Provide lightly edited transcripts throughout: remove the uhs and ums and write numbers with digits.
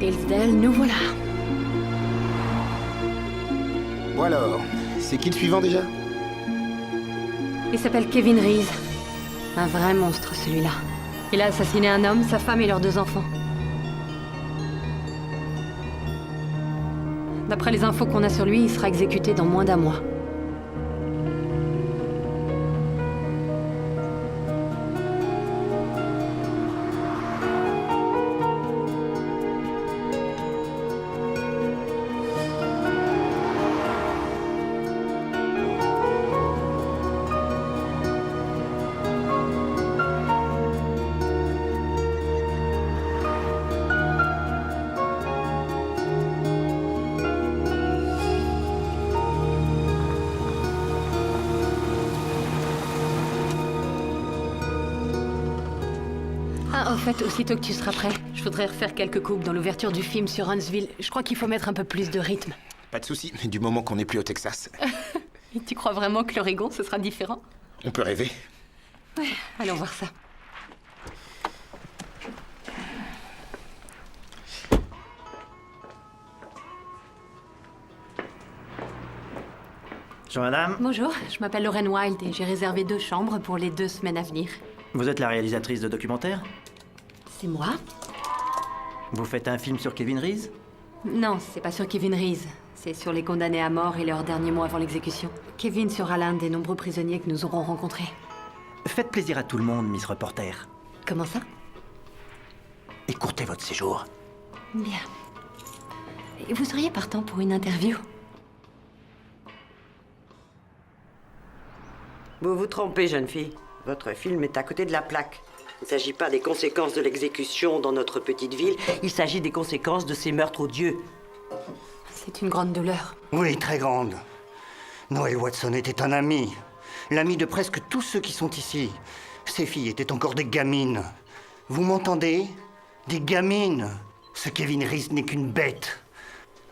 Hillsdale, nous voilà. Bon alors, c'est qui le suivant déjà? Il s'appelle Kevin Reese. Un vrai monstre, celui-là. Il a assassiné un homme, sa femme et leurs 2 enfants. D'après les infos qu'on a sur lui, il sera exécuté dans moins d'1 mois. Ah, au fait, aussitôt que tu seras prêt, je voudrais refaire quelques coupes dans l'ouverture du film sur Huntsville. Je crois qu'il faut mettre un peu plus de rythme. Pas de souci, du moment qu'on n'est plus au Texas. Et tu crois vraiment que l'Oregon, ce sera différent? On peut rêver. Ouais, allons voir ça. Bonjour madame, Bonjour, je m'appelle Lauren Wild et j'ai réservé 2 chambres pour les 2 semaines à venir. vous êtes la réalisatrice de documentaire? C'est moi? Vous faites un film sur Kevin Reese? Non, c'est pas sur Kevin Reese. C'est sur les condamnés à mort et leurs derniers mois avant l'exécution. Kevin sera l'un des nombreux prisonniers que nous aurons rencontrés. Faites plaisir à tout le monde, Miss Reporter. Comment ça? Écourtez votre séjour. Bien. Et vous seriez partant pour une interview? Vous vous trompez, jeune fille. Votre film est à côté de la plaque. Il ne s'agit pas des conséquences de l'exécution dans notre petite ville, il s'agit des conséquences de ces meurtres odieux. C'est une grande douleur. Oui, très grande. Noël Watson était un ami. L'ami de presque tous ceux qui sont ici. Ces filles étaient encore des gamines. Vous m'entendez? Des gamines. Ce Kevin Reese n'est qu'une bête.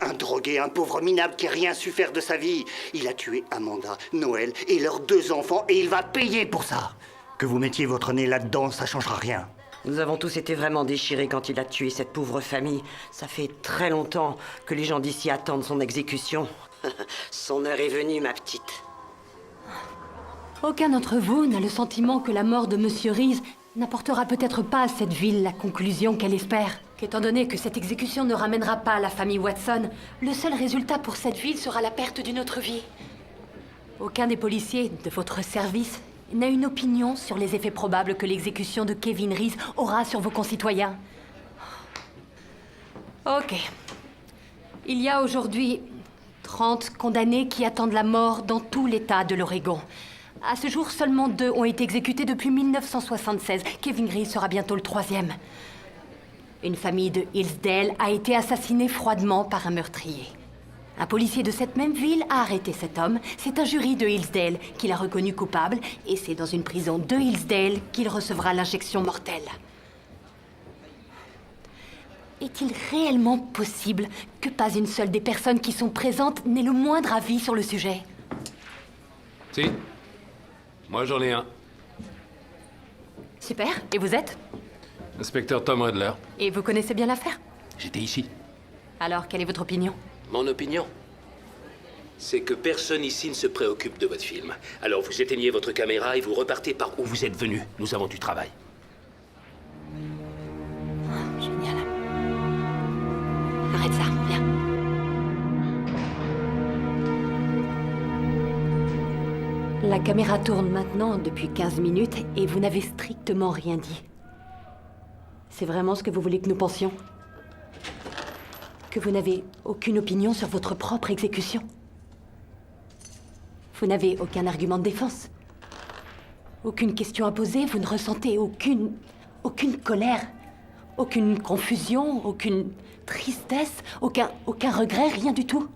Un drogué, un pauvre minable qui n'a rien su faire de sa vie. Il a tué Amanda, Noël et leurs 2 enfants et il va payer pour ça. Que vous mettiez votre nez là-dedans, ça changera rien. Nous avons tous été vraiment déchirés quand il a tué cette pauvre famille. Ça fait très longtemps que les gens d'ici attendent son exécution. Son heure est venue, ma petite. Aucun d'entre vous n'a le sentiment que la mort de Monsieur Reese n'apportera peut-être pas à cette ville la conclusion qu'elle espère. Qu'étant donné que cette exécution ne ramènera pas la famille Watson, le seul résultat pour cette ville sera la perte d'une autre vie. Aucun des policiers de votre service n'a une opinion sur les effets probables que l'exécution de Kevin Reese aura sur vos concitoyens. Ok. Il y a aujourd'hui 30 condamnés qui attendent la mort dans tout l'État de l'Oregon. À ce jour, seulement 2 ont été exécutés depuis 1976. Kevin Reese sera bientôt le 3e. Une famille de Hillsdale a été assassinée froidement par un meurtrier. Un policier de cette même ville a arrêté cet homme. C'est un jury de Hillsdale qui l'a reconnu coupable. Et c'est dans une prison de Hillsdale qu'il recevra l'injection mortelle. Est-il réellement possible que pas une seule des personnes qui sont présentes n'ait le moindre avis sur le sujet? Si. Moi, j'en ai un. Super. Et vous êtes? Inspecteur Tom Redler. Et vous connaissez bien l'affaire? J'étais ici. Alors, quelle est votre opinion? Mon opinion, c'est que personne ici ne se préoccupe de votre film. Alors vous éteignez votre caméra et vous repartez par où vous êtes venu. Nous avons du travail. Génial. Arrête ça, viens. La caméra tourne maintenant depuis 15 minutes et vous n'avez strictement rien dit. C'est vraiment ce que vous voulez que nous pensions? Que vous n'avez aucune opinion sur votre propre exécution? Vous n'avez aucun argument de défense? Aucune question à poser? Vous ne ressentez aucune colère? Aucune confusion? Aucune tristesse? Aucun regret? Rien du tout?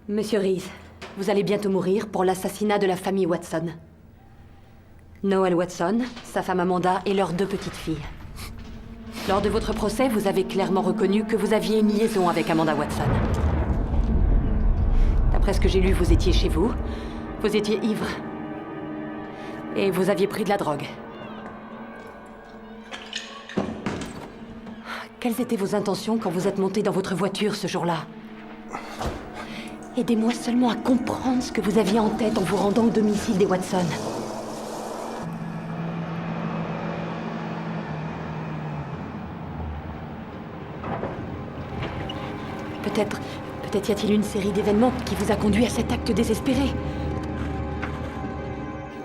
Monsieur Reese, vous allez bientôt mourir pour l'assassinat de la famille Watson. Noël Watson, sa femme Amanda et leurs 2 petites filles. Lors de votre procès, vous avez clairement reconnu que vous aviez une liaison avec Amanda Watson. D'après ce que j'ai lu, vous étiez chez vous. Vous étiez ivre. Et vous aviez pris de la drogue. Quelles étaient vos intentions quand vous êtes monté dans votre voiture ce jour-là? Aidez-moi seulement à comprendre ce que vous aviez en tête en vous rendant au domicile des Watson. Peut-être y a-t-il une série d'événements qui vous a conduit à cet acte désespéré.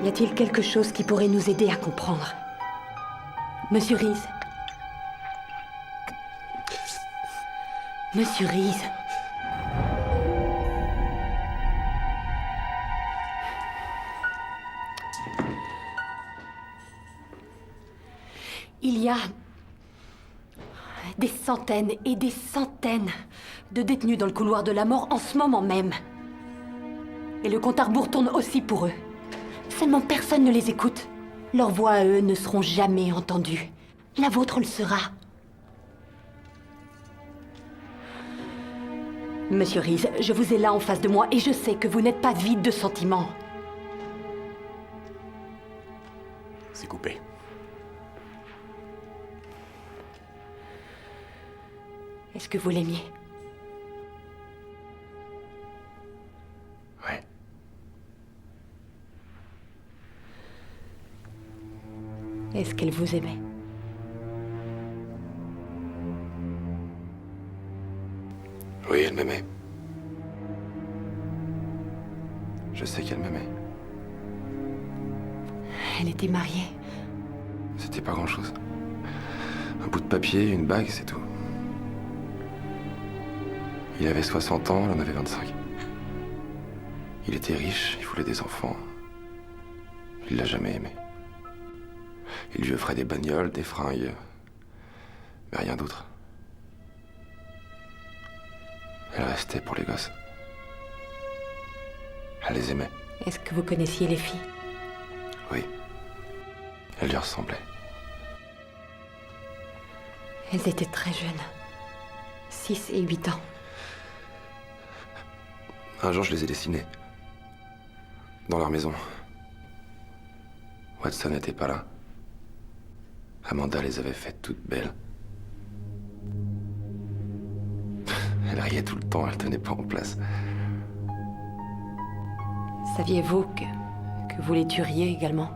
Y a-t-il quelque chose qui pourrait nous aider à comprendre? Monsieur Reese. Monsieur Reese. Il y a des centaines et des centaines de détenus dans le couloir de la mort en ce moment même. Et le compte à rebours tourne aussi pour eux. Seulement personne ne les écoute. Leurs voix à eux ne seront jamais entendues. La vôtre le sera. Monsieur Reese, je vous ai là en face de moi et je sais que vous n'êtes pas vide de sentiments. C'est coupé. Est-ce que vous l'aimiez? Ouais. Est-ce qu'elle vous aimait? Oui, elle m'aimait. Je sais qu'elle m'aimait. Elle était mariée. C'était pas grand-chose. Un bout de papier, une bague, c'est tout. Il avait 60 ans, elle en avait 25. Il était riche, il voulait des enfants. Il l'a jamais aimé. Il lui offrait des bagnoles, des fringues, mais rien d'autre. Elle restait pour les gosses. Elle les aimait. Est-ce que vous connaissiez les filles? Oui. Elle lui ressemblait. Elles étaient très jeunes. 6 et 8 ans. Un jour, je les ai dessinées. Dans leur maison. Watson n'était pas là. Amanda les avait faites toutes belles. Elle riait tout le temps, elle tenait pas en place. Saviez-vous que vous les tueriez également?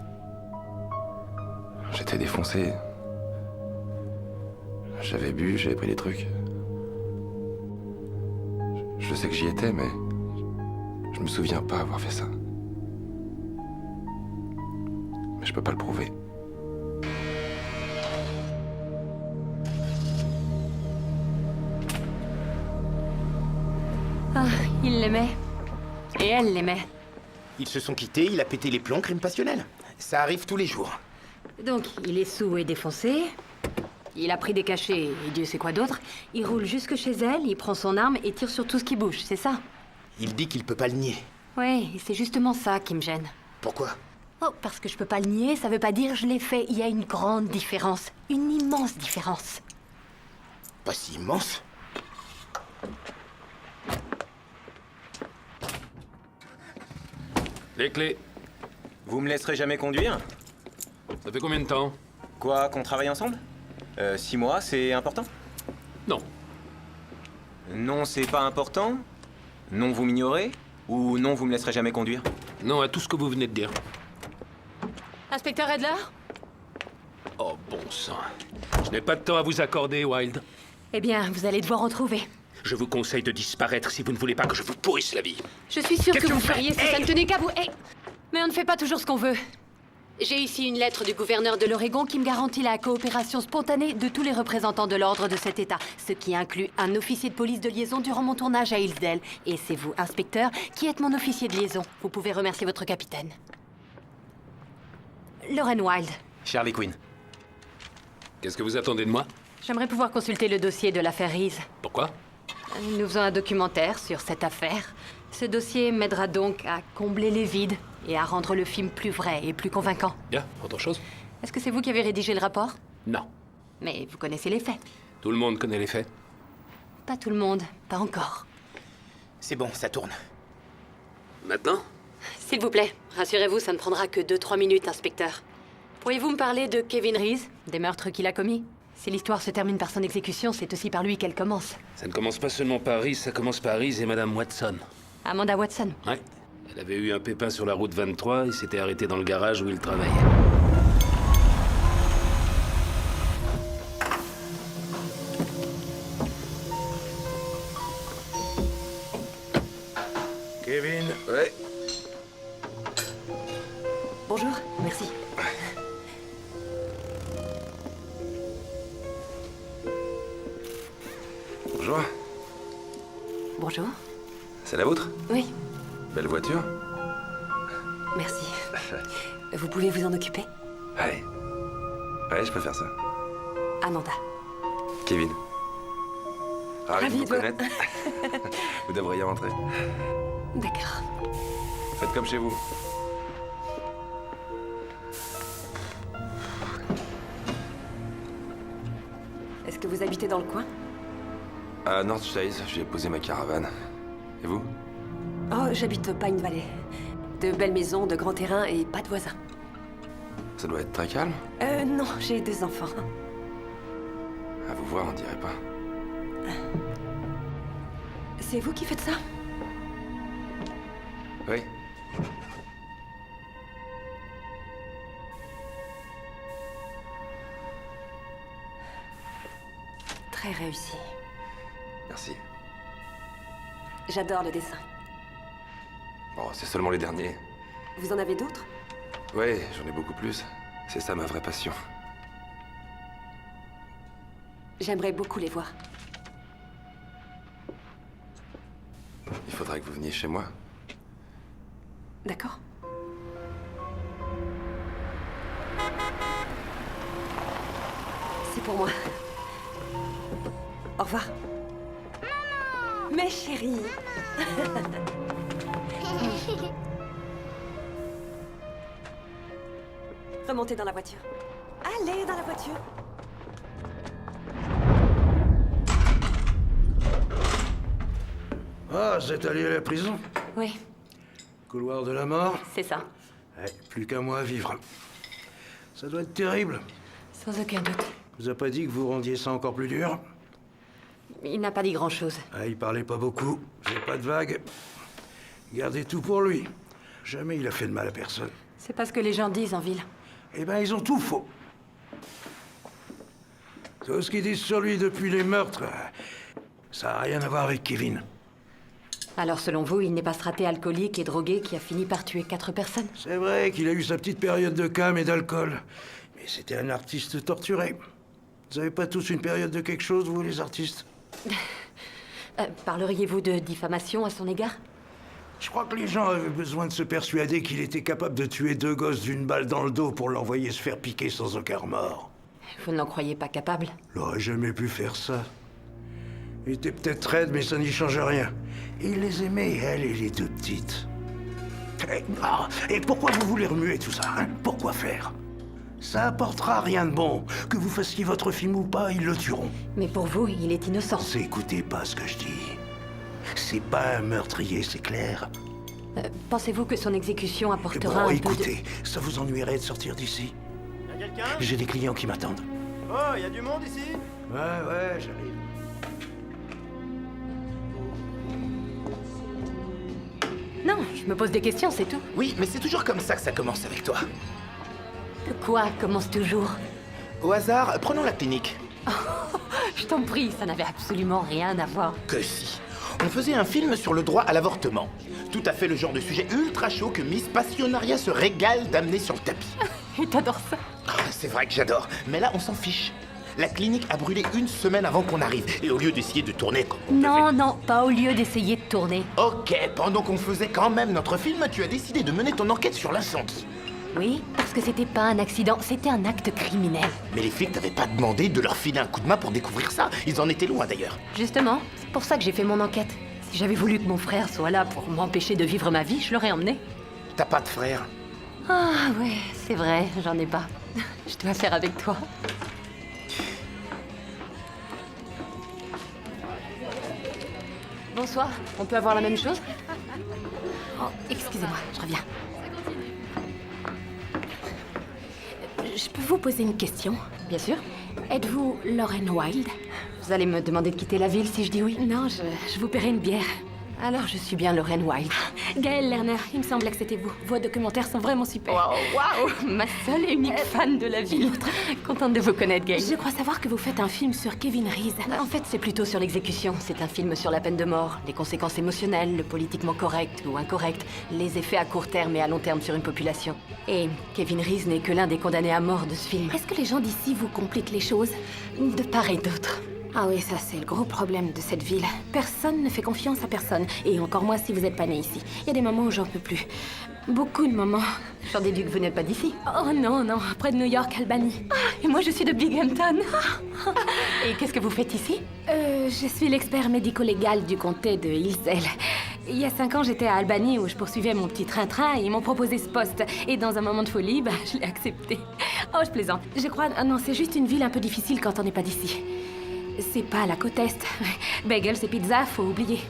J'étais défoncé. J'avais bu, j'avais pris des trucs. Je sais que j'y étais, mais je me souviens pas avoir fait ça. Mais je peux pas le prouver. Ah, il l'aimait. Et elle l'aimait. Ils se sont quittés, il a pété les plombs, crime passionnel. Ça arrive tous les jours. Donc, il est saoul et défoncé. Il a pris des cachets et Dieu sait quoi d'autre. Il roule jusque chez elle, il prend son arme et tire sur tout ce qui bouge, c'est ça? Il dit qu'il peut pas le nier. Ouais, et c'est justement ça qui me gêne. Pourquoi? Oh, parce que je peux pas le nier, ça veut pas dire je l'ai fait. Il y a une grande différence. Une immense différence. Pas si immense. Les clés. Vous me laisserez jamais conduire? Ça fait combien de temps? Quoi, qu'on travaille ensemble? 6 mois, c'est important? Non. Non, c'est pas important? Non, vous m'ignorez? Ou non, vous me laisserez jamais conduire? Non à tout ce que vous venez de dire. Inspecteur Adler? Oh, bon sang. Je n'ai pas de temps à vous accorder, Wilde. Eh bien, vous allez devoir en trouver. Je vous conseille de disparaître si vous ne voulez pas que je vous pourrisse la vie. Je suis sûre Qu'est-ce que que vous vous faites? feriez si ça ne tenait qu'à vous. Hey. Mais on ne fait pas toujours ce qu'on veut. J'ai ici une lettre du gouverneur de l'Oregon qui me garantit la coopération spontanée de tous les représentants de l'ordre de cet État, ce qui inclut un officier de police de liaison durant mon tournage à Hillsdale. Et c'est vous, inspecteur, qui êtes mon officier de liaison. Vous pouvez remercier votre capitaine. Lauren Wilde. Charlie Quinn. Qu'est-ce que vous attendez de moi? J'aimerais pouvoir consulter le dossier de l'affaire Reese. Pourquoi? Nous faisons un documentaire sur cette affaire. Ce dossier m'aidera donc à combler les vides et à rendre le film plus vrai et plus convaincant. Bien, autre chose? Est-ce que c'est vous qui avez rédigé le rapport? Non. Mais vous connaissez les faits. Tout le monde connaît les faits. Pas tout le monde, pas encore. C'est bon, ça tourne. Maintenant? S'il vous plaît, rassurez-vous, ça ne prendra que 2-3 minutes, inspecteur. Pourriez-vous me parler de Kevin Reese, des meurtres qu'il a commis? Si l'histoire se termine par son exécution, c'est aussi par lui qu'elle commence. Ça ne commence pas seulement par Reese, ça commence par Reese et Madame Watson. Amanda Watson. Ouais. Elle avait eu un pépin sur la route 23 et s'était arrêtée dans le garage où il travaillait. Kevin. Ouais. Bonjour, merci. Bonjour. Bonjour. C'est la vôtre? Oui, Belle voiture? merci. Vous pouvez vous en occuper? Ouais. Ouais, je peux faire ça. Amanda. Kevin. Ravi de Ravi vous de- connaître. Vous devriez rentrer. D'accord. Faites comme chez vous. Est-ce que vous habitez dans le coin? À North Chase, j'ai posé ma caravane. Et vous? Oh, j'habite Pine Valley. De belles maisons, de grands terrains et pas de voisins. Ça doit être très calme. Non, j'ai 2 enfants. À vous voir, on dirait pas. C'est vous qui faites ça? Oui. Très réussi. Merci. J'adore le dessin. Bon, c'est seulement les derniers. Vous en avez d'autres? Ouais, j'en ai beaucoup plus. C'est ça ma vraie passion. J'aimerais beaucoup les voir. Il faudrait que vous veniez chez moi. D'accord? C'est pour moi. Au revoir. Mais chérie. Remontez dans la voiture. Allez dans la voiture. Ah, c'est allé à la prison? Oui, Couloir de la mort? c'est ça. Ouais, plus qu'un mois à vivre. Ça doit être terrible. Sans aucun doute. Vous a pas dit que vous rendiez ça encore plus dur? Il n'a pas dit grand-chose. Ah, il parlait pas beaucoup. J'ai pas de vague. Gardez tout pour lui. Jamais il a fait de mal à personne. C'est pas ce que les gens disent en ville. Eh ben, ils ont tout faux. Tout ce qu'ils disent sur lui depuis les meurtres, ça a rien à voir avec Kevin. Alors selon vous, il n'est pas ce raté alcoolique et drogué qui a fini par tuer 4 personnes? C'est vrai qu'il a eu sa petite période de cam et d'alcool. Mais c'était un artiste torturé. Vous avez pas tous une période de quelque chose, vous, les artistes? Parleriez-vous de diffamation à son égard? Je crois que les gens avaient besoin de se persuader qu'il était capable de tuer 2 gosses d'une balle dans le dos pour l'envoyer se faire piquer sans aucun remords. Vous ne l'en croyez pas capable? Il n'aurait jamais pu faire ça. Il était peut-être raide, mais ça n'y change rien. Il les aimait, elle et les 2 petites. Et pourquoi vous voulez remuer tout ça, hein? Pourquoi faire? Ça apportera rien de bon. Que vous fassiez votre film ou pas, ils le tueront. Mais pour vous, il est innocent. Écoutez pas ce que je dis. C'est pas un meurtrier, c'est clair. Pensez-vous que son exécution apportera Bon, un écoutez, ça vous ennuierait de sortir d'ici? Y'a quelqu'un? J'ai des clients qui m'attendent. Oh, y a du monde ici? Ouais, j'arrive. Non, je me pose des questions, c'est tout. Oui, mais c'est toujours comme ça que ça commence avec toi. Quoi commence toujours? Au hasard, prenons la clinique. Je t'en prie, ça n'avait absolument rien à voir. Que si. On faisait un film sur le droit à l'avortement. Tout à fait le genre de sujet ultra chaud que Miss Passionaria se régale d'amener sur le tapis. Et t'adores ça? C'est vrai que j'adore. Mais là, on s'en fiche. La clinique a brûlé 1 semaine avant qu'on arrive. Et au lieu d'essayer de tourner comme on Non, non, pas au lieu d'essayer de tourner. Ok, pendant qu'on faisait quand même notre film, tu as décidé de mener ton enquête sur l'incendie. Oui, parce que c'était pas un accident, c'était un acte criminel. Mais les flics t'avaient pas demandé de leur filer un coup de main pour découvrir ça. Ils en étaient loin d'ailleurs. Justement, c'est pour ça que j'ai fait mon enquête. Si j'avais voulu que mon frère soit là pour m'empêcher de vivre ma vie, je l'aurais emmené. T'as pas de frère? Ah ouais, c'est vrai, j'en ai pas. Je dois faire avec toi. Bonsoir, on peut avoir la même chose? Oh, excusez-moi, je reviens. Je peux vous poser une question? Bien sûr. Êtes-vous Lauren Wilde? Vous allez me demander de quitter la ville si je dis oui? Non, je vous paierai une bière. Alors, je suis bien Lauren Wilde. Gaëlle Lerner, il me semblait que c'était vous. Vos documentaires sont vraiment super. Waouh, ma seule et unique fan de la ville. Contente de vous connaître, Gaëlle. Je crois savoir que vous faites un film sur Kevin Reese. En fait, c'est plutôt sur l'exécution. C'est un film sur la peine de mort, les conséquences émotionnelles, le politiquement correct ou incorrect, les effets à court terme et à long terme sur une population. Et Kevin Reese n'est que l'un des condamnés à mort de ce film. Est-ce que les gens d'ici vous compliquent les choses? De part et d'autre. Ah oui, ça c'est le gros problème de cette ville. Personne ne fait confiance à personne. Et encore moins si vous êtes pas né ici. Il y a des moments où j'en peux plus. Beaucoup de moments. J'en déduis que vous n'êtes pas d'ici. Oh non, non, près de New York, Albany. Et moi je suis de Binghamton. Et qu'est-ce que vous faites ici? Je suis l'expert médico-légal du comté de Hillsdale. Il y a 5 ans, j'étais à Albany où je poursuivais mon petit train-train et ils m'ont proposé ce poste. Et dans un moment de folie, je l'ai accepté. Oh, je plaisante. Je crois... non, c'est juste une ville un peu difficile quand on n'est pas d'ici. C'est pas la côte Est. Bagels et pizza, faut oublier.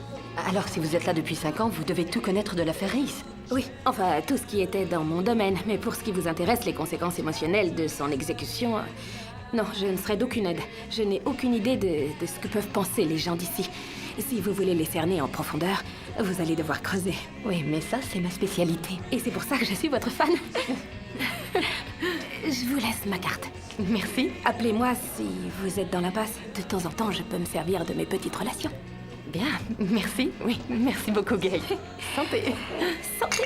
Alors, si vous êtes là depuis 5 ans, vous devez tout connaître de l'affaire Reese. Oui, enfin, tout ce qui était dans mon domaine. Mais pour ce qui vous intéresse, les conséquences émotionnelles de son exécution... non, je ne serai d'aucune aide. Je n'ai aucune idée de ce que peuvent penser les gens d'ici. Si vous voulez les cerner en profondeur, vous allez devoir creuser. Oui, mais ça, c'est ma spécialité. Et c'est pour ça que je suis votre fan. Je vous laisse ma carte. Merci. Appelez-moi si vous êtes dans l'impasse. De temps en temps, je peux me servir de mes petites relations. Bien, merci. Oui, merci beaucoup, Gaëlle. Santé. Santé.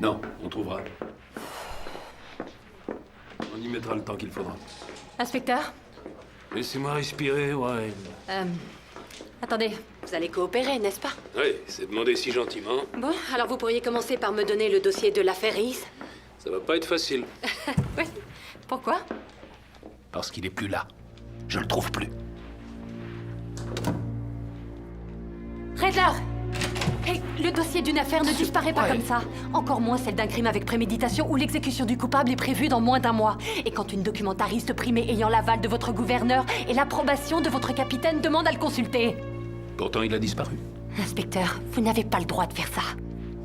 Non, on trouvera. On y mettra le temps qu'il faudra. Inspecteur? Laissez-moi respirer, ouais. Attendez, vous allez coopérer, n'est-ce pas? Oui, c'est demandé si gentiment. Bon, alors vous pourriez commencer par me donner le dossier de l'affaire Reese. Ça va pas être facile. Oui. Pourquoi? Parce qu'il est plus là. Je le trouve plus. Redler! Hey, le dossier d'une affaire ne disparaît pas comme ça. Encore moins celle d'un crime avec préméditation où l'exécution du coupable est prévue dans moins d'1 mois. Et quand une documentariste primée ayant l'aval de votre gouverneur et l'approbation de votre capitaine demande à le consulter. Pourtant, il a disparu. Inspecteur, vous n'avez pas le droit de faire ça.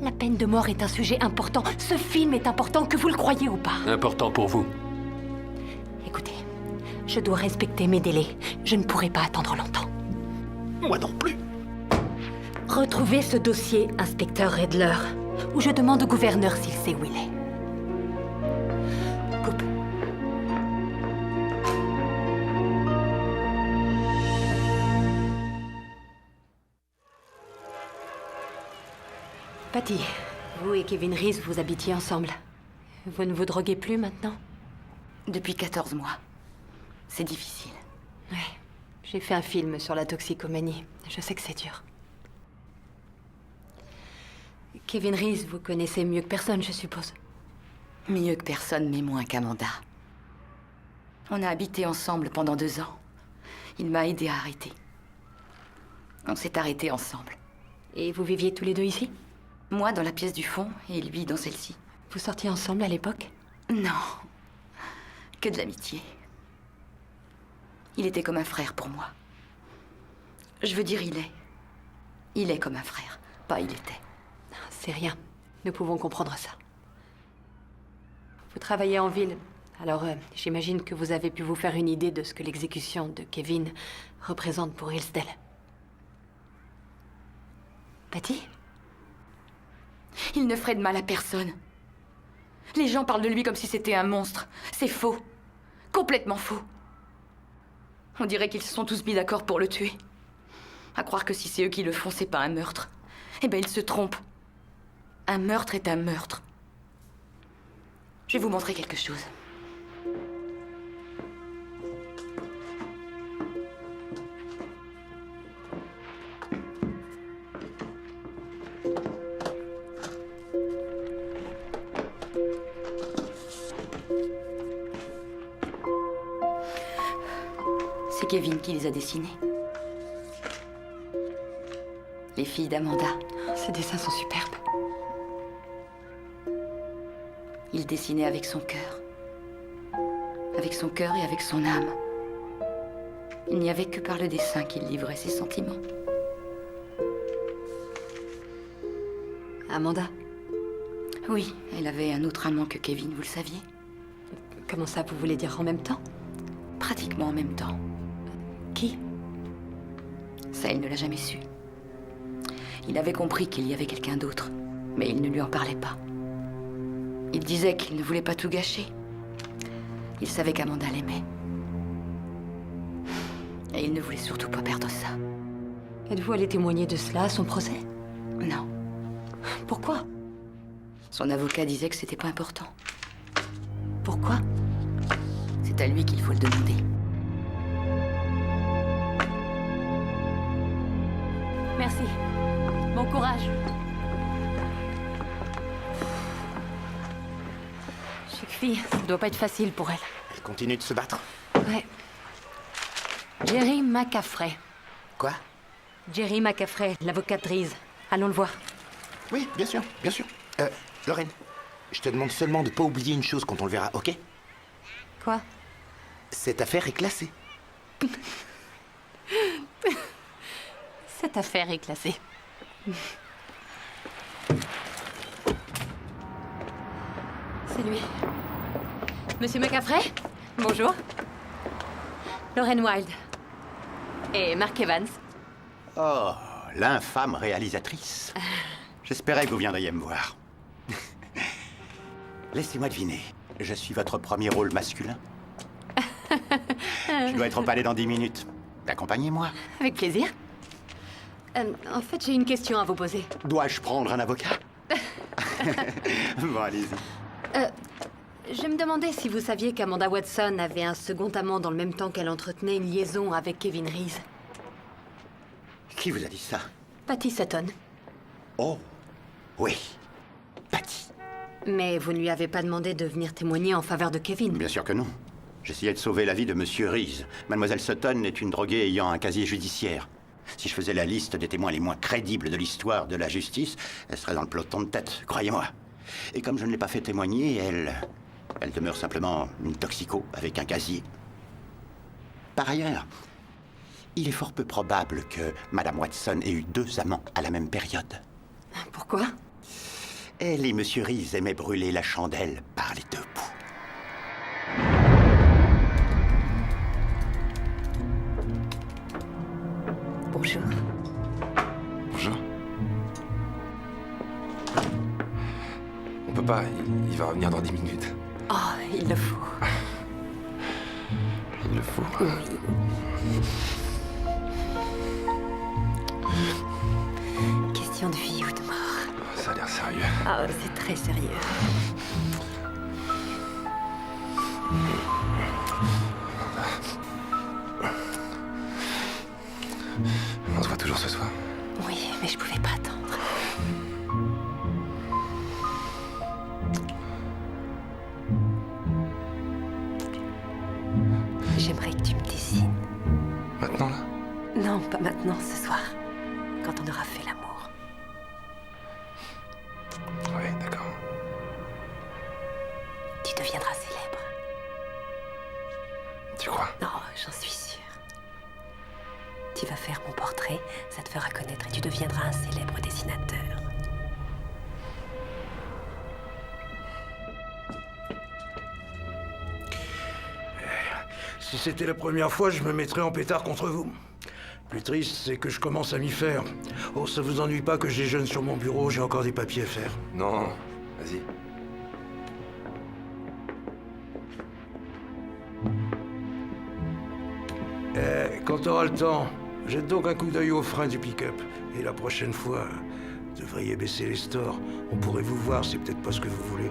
La peine de mort est un sujet important. Ce film est important, que vous le croyez ou pas. Important pour vous. Écoutez, je dois respecter mes délais. Je ne pourrai pas attendre longtemps. Moi non plus. Retrouvez ce dossier, inspecteur Redler, ou je demande au gouverneur s'il sait où il est. Coupe. Patty, vous et Kevin Reese, vous habitiez ensemble. Vous ne vous droguez plus maintenant? Depuis 14 mois. C'est difficile. Ouais. J'ai fait un film sur la toxicomanie. Je sais que c'est dur. Kevin Reese, vous connaissez mieux que personne, je suppose. Mieux que personne, mais moins qu'Amanda. On a habité ensemble pendant 2 ans. Il m'a aidé à arrêter. On s'est arrêtés ensemble. Et vous viviez tous les deux ici? Moi dans la pièce du fond et lui dans celle-ci. Vous sortiez ensemble à l'époque? Non. Que de l'amitié. Il était comme un frère pour moi. Je veux dire, il est. Il est comme un frère, pas il était. C'est rien. Nous pouvons comprendre ça. Vous travaillez en ville, alors j'imagine que vous avez pu vous faire une idée de ce que l'exécution de Kevin représente pour Hillsdale. Patty? Il ne ferait de mal à personne. Les gens parlent de lui comme si c'était un monstre. C'est faux. Complètement faux. On dirait qu'ils se sont tous mis d'accord pour le tuer. À croire que si c'est eux qui le font, c'est pas un meurtre. Eh ben, ils se trompent. Un meurtre est un meurtre. Je vais vous montrer quelque chose. C'est Kevin qui les a dessinés. Les filles d'Amanda. Ces dessins sont superbes. Il dessinait avec son cœur. Avec son cœur et avec son âme. Il n'y avait que par le dessin qu'il livrait ses sentiments. Amanda? Oui, elle avait un autre amant que Kevin, vous le saviez? Comment ça, vous voulez dire en même temps? Pratiquement en même temps. Qui? Ça, elle ne l'a jamais su. Il avait compris qu'il y avait quelqu'un d'autre, mais il ne lui en parlait pas. Il disait qu'il ne voulait pas tout gâcher. Il savait qu'Amanda l'aimait. Et il ne voulait surtout pas perdre ça. Êtes-vous allé témoigner de cela à son procès? Non. Pourquoi? Son avocat disait que c'était pas important. Pourquoi? C'est à lui qu'il faut le demander. Merci. Bon courage. Chic fille, ça doit pas être facile pour elle. Elle continue de se battre. Ouais. Jerry McCaffrey. Quoi? Jerry McCaffrey, l'avocat de Reese. Allons le voir. Oui, bien sûr, bien sûr. Lorraine, je te demande seulement de pas oublier une chose quand on le verra, ok? Quoi? Cette affaire est classée. Cette affaire est classée. C'est lui. Monsieur McCaffrey? Bonjour. Lorraine Wilde. Et Mark Evans. Oh, l'infâme réalisatrice. J'espérais que vous viendriez me voir. Laissez-moi deviner. Je suis votre premier rôle masculin. Je dois être au palais dans 10 minutes. Accompagnez-moi. Avec plaisir. En fait, j'ai une question à vous poser. Dois-je prendre un avocat? Bon, allez-y. Je me demandais si vous saviez qu'Amanda Watson avait un second amant dans le même temps qu'elle entretenait une liaison avec Kevin Reese. Qui vous a dit ça? Patty Sutton. Oh, oui. Patty. Mais vous ne lui avez pas demandé de venir témoigner en faveur de Kevin. Bien sûr que non. J'essayais de sauver la vie de Monsieur Reese. Mademoiselle Sutton est une droguée ayant un casier judiciaire. Si je faisais la liste des témoins les moins crédibles de l'histoire de la justice, elle serait dans le peloton de tête, croyez-moi. Et comme je ne l'ai pas fait témoigner, elle demeure simplement une toxico avec un casier. Par ailleurs, il est fort peu probable que Madame Watson ait eu 2 amants à la même période. Pourquoi? Elle et Monsieur Reese aimaient brûler la chandelle par les 2 bouts. Bonjour. Bonjour. On peut pas, il va revenir dans 10 minutes. Oh, il le faut. Il le faut. Question de vie ou de mort. Ça a l'air sérieux. Ah, c'est très sérieux. On se voit toujours ce soir. Oui, mais je pouvais pas attendre. J'aimerais que tu me dessines. Maintenant, là? Non, pas maintenant, ce soir. Quand on aura fait l'amour. Oui, d'accord. Tu deviendras célèbre. Tu crois? Non, j'en suis sûre. Tu vas faire mon portrait, ça te fera connaître et tu deviendras un célèbre dessinateur. Si c'était la première fois, je me mettrais en pétard contre vous. Plus triste, c'est que je commence à m'y faire. Oh, ça vous ennuie pas que je déjeune sur mon bureau, j'ai encore des papiers à faire. Non, vas-y. Quand t'auras le temps, jette donc un coup d'œil au frein du pick-up. Et la prochaine fois, vous devriez baisser les stores. On pourrait vous voir, c'est peut-être pas ce que vous voulez.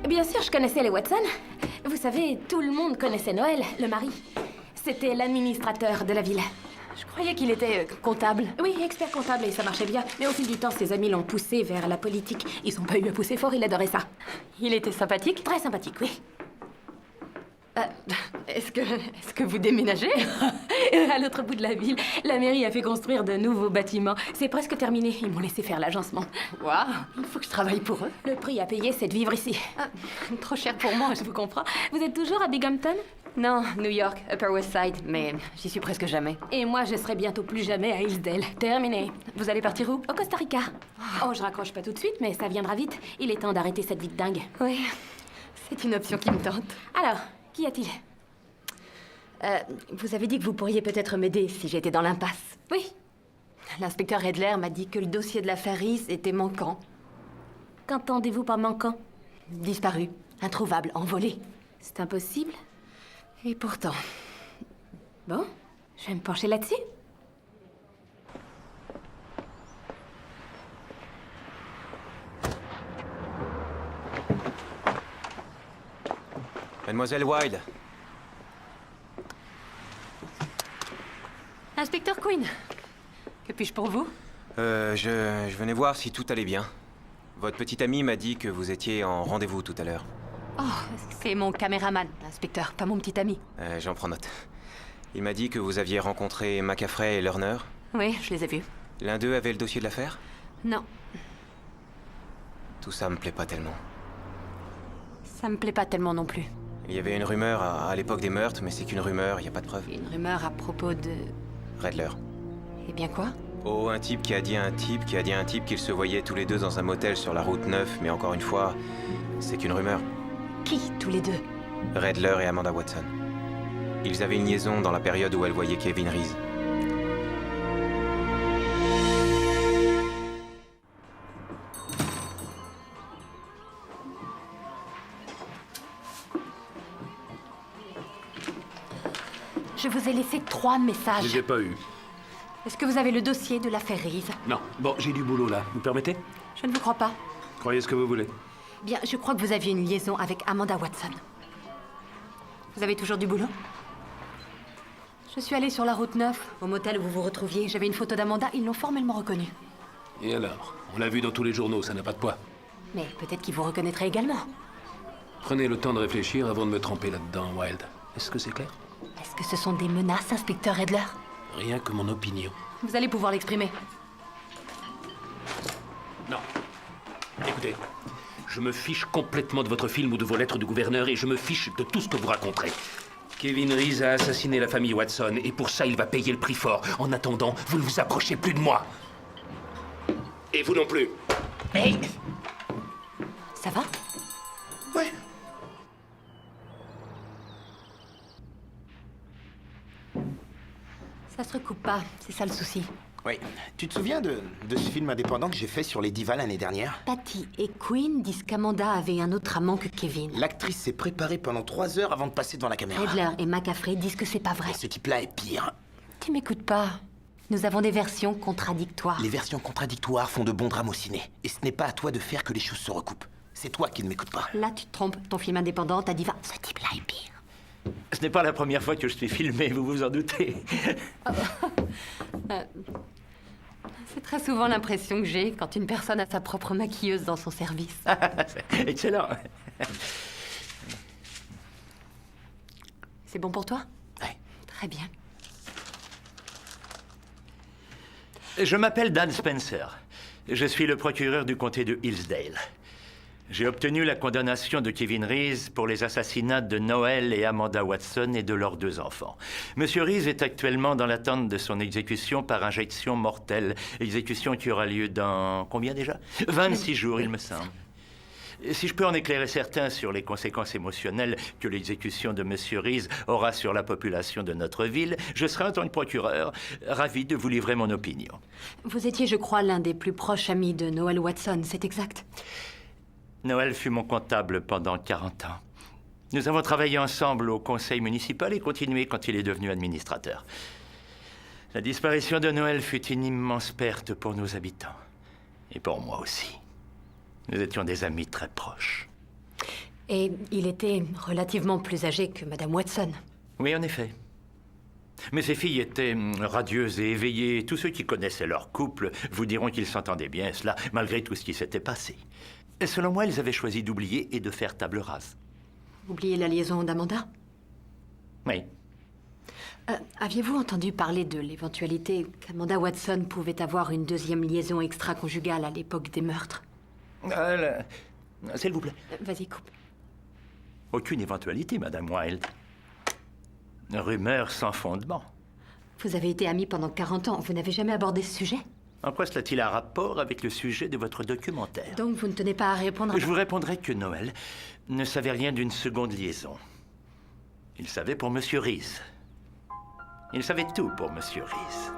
Bien sûr, je connaissais les Watson. Vous savez, tout le monde connaissait Noël, le mari. C'était l'administrateur de la ville. Je croyais qu'il était comptable. Oui, expert comptable, et ça marchait bien. Mais au fil du temps, ses amis l'ont poussé vers la politique. Ils ont pas eu à pousser fort, il adorait ça. Il était sympathique? Très sympathique, oui. Est-ce que vous déménagez? À l'autre bout de la ville, la mairie a fait construire de nouveaux bâtiments. C'est presque terminé. Ils m'ont laissé faire l'agencement. Waouh, il faut que je travaille pour eux. Le prix à payer, c'est de vivre ici. Trop cher pour moi, Je vous comprends. Vous êtes toujours à Binghamton? Non, New York, Upper West Side, mais j'y suis presque jamais. Et moi, je serai bientôt plus jamais à Hillsdale. Terminé. Vous allez partir où? Au Costa Rica. Oh, je raccroche pas tout de suite, mais ça viendra vite. Il est temps d'arrêter cette vie de dingue. Oui, c'est une option qui me tente. Alors, qu'y a-t-il? Vous avez dit que vous pourriez peut-être m'aider si j'étais dans l'impasse. Oui. L'inspecteur Redler m'a dit que le dossier de l'affaire Reese était manquant. Qu'entendez-vous par manquant? Disparu, introuvable, envolé. C'est impossible. Et pourtant... Bon, je vais me pencher là-dessus. Mademoiselle Wilde. Inspecteur Quinn, que puis-je pour vous? Je venais voir si tout allait bien. Votre petite amie m'a dit que vous étiez en rendez-vous tout à l'heure. Oh, c'est mon caméraman, inspecteur, pas mon petit ami. J'en prends note. Il m'a dit que vous aviez rencontré McCaffrey et Lerner. Oui, je les ai vus. L'un d'eux avait le dossier de l'affaire? Non, Tout ça me plaît pas tellement. ça me plaît pas tellement non plus. Il y avait une rumeur à l'époque des meurtres, mais c'est qu'une rumeur, il y a pas de preuve. Une rumeur à propos de... Redler. Eh bien quoi? Oh, un type qui a dit à un type qui a dit à un type qu'ils se voyaient tous les deux dans un motel sur la route 9, mais encore une fois, c'est qu'une rumeur. Qui, tous les deux? Redler et Amanda Watson. Ils avaient une liaison dans la période où elle voyait Kevin Reese. Je vous ai laissé 3 messages. Je les ai pas eus. Est-ce que vous avez le dossier de l'affaire Reese? Non. Bon, j'ai du boulot là. Vous permettez? Je ne vous crois pas. Croyez ce que vous voulez. Bien, je crois que vous aviez une liaison avec Amanda Watson. Vous avez toujours du boulot? Je suis allée sur la route 9, au motel où vous vous retrouviez. J'avais une photo d'Amanda, ils l'ont formellement reconnue. Et alors? On l'a vu dans tous les journaux, ça n'a pas de poids. Mais peut-être qu'ils vous reconnaîtraient également. Prenez le temps de réfléchir avant de me tremper là-dedans, Wilde. Est-ce que c'est clair? Est-ce que ce sont des menaces, inspecteur Redler? Rien que mon opinion. Vous allez pouvoir l'exprimer. Non. Écoutez, je me fiche complètement de votre film ou de vos lettres du gouverneur et je me fiche de tout ce que vous raconterez. Kevin Reese a assassiné la famille Watson et pour ça, il va payer le prix fort. En attendant, vous ne vous approchez plus de moi. Et vous non plus. Hey! Ça va? Ouais. Ça se recoupe pas, c'est ça le souci. Oui. Tu te souviens de ce film indépendant que j'ai fait sur les divas l'année dernière? Patty et Quinn disent qu'Amanda avait un autre amant que Kevin. L'actrice s'est préparée pendant 3 heures avant de passer devant la caméra. Redler et McCaffrey disent que c'est pas vrai. Et ce type-là est pire. Tu m'écoutes pas. Nous avons des versions contradictoires. Les versions contradictoires font de bons drames au ciné. Et ce n'est pas à toi de faire que les choses se recoupent. C'est toi qui ne m'écoutes pas. Là, tu te trompes. Ton film indépendant, ta diva, ce type-là est pire. Ce n'est pas la première fois que je suis filmé, vous vous en doutez. C'est très souvent l'impression que j'ai quand une personne a sa propre maquilleuse dans son service. Excellent. C'est bon pour toi? Oui. Très bien. Je m'appelle Dan Spencer. Je suis le procureur du comté de Hillsdale. J'ai obtenu la condamnation de Kevin Reese pour les assassinats de Noel et Amanda Watson et de leurs 2 enfants. Monsieur Reese est actuellement dans l'attente de son exécution par injection mortelle. Exécution qui aura lieu dans... combien déjà? 26 jours, il me semble. Si je peux en éclairer certains sur les conséquences émotionnelles que l'exécution de Monsieur Reese aura sur la population de notre ville, je serai en tant que procureur ravi de vous livrer mon opinion. Vous étiez, je crois, l'un des plus proches amis de Noel Watson, c'est exact? Noël fut mon comptable pendant 40 ans. Nous avons travaillé ensemble au conseil municipal et continué quand il est devenu administrateur. La disparition de Noël fut une immense perte pour nos habitants. Et pour moi aussi. Nous étions des amis très proches. Et il était relativement plus âgé que Madame Watson. Oui, en effet. Mais ces filles étaient radieuses et éveillées. Tous ceux qui connaissaient leur couple vous diront qu'ils s'entendaient bien, cela, malgré tout ce qui s'était passé. Et selon moi, ils avaient choisi d'oublier et de faire table rase. Oubliez la liaison d'Amanda? Oui. Aviez-vous entendu parler de l'éventualité qu'Amanda Watson pouvait avoir une deuxième liaison extra-conjugale à l'époque des meurtres? S'il vous plaît. Vas-y, coupe. Aucune éventualité, Madame Wilde. Rumeur sans fondement. Vous avez été amis pendant 40 ans. Vous n'avez jamais abordé ce sujet? En quoi cela a-t-il un rapport avec le sujet de votre documentaire? Donc vous ne tenez pas à répondre à... Je vous répondrai que Noël ne savait rien d'une seconde liaison. Il savait pour Monsieur Reese. Il savait tout pour Monsieur Reese.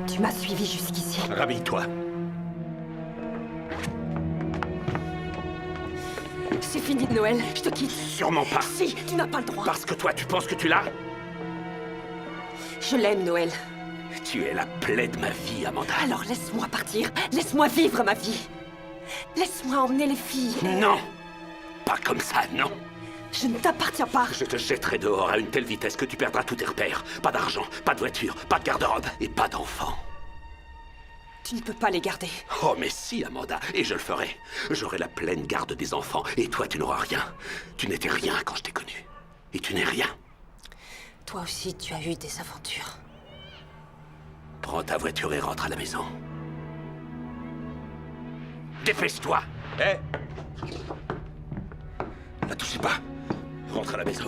Tu m'as suivi jusqu'ici. Rhabille-toi. C'est fini, Noël. Je te quitte. Sûrement pas. Si, tu n'as pas le droit. Parce que toi, tu penses que tu l'as? Je l'aime, Noël. Tu es la plaie de ma vie, Amanda. Alors laisse-moi partir. Laisse-moi vivre ma vie. Laisse-moi emmener les filles. Non. Pas comme ça, non. Je ne t'appartiens pas. Je te jetterai dehors à une telle vitesse que tu perdras tous tes repères. Pas d'argent, pas de voiture, pas de garde-robe et pas d'enfants. Tu ne peux pas les garder. Oh, mais si, Amanda, et je le ferai. J'aurai la pleine garde des enfants, et toi, tu n'auras rien. Tu n'étais rien quand je t'ai connu. Et tu n'es rien. Toi aussi, tu as eu des aventures. Prends ta voiture et rentre à la maison. Dépêche-toi. Hé La touchez pas. Rentre à la maison.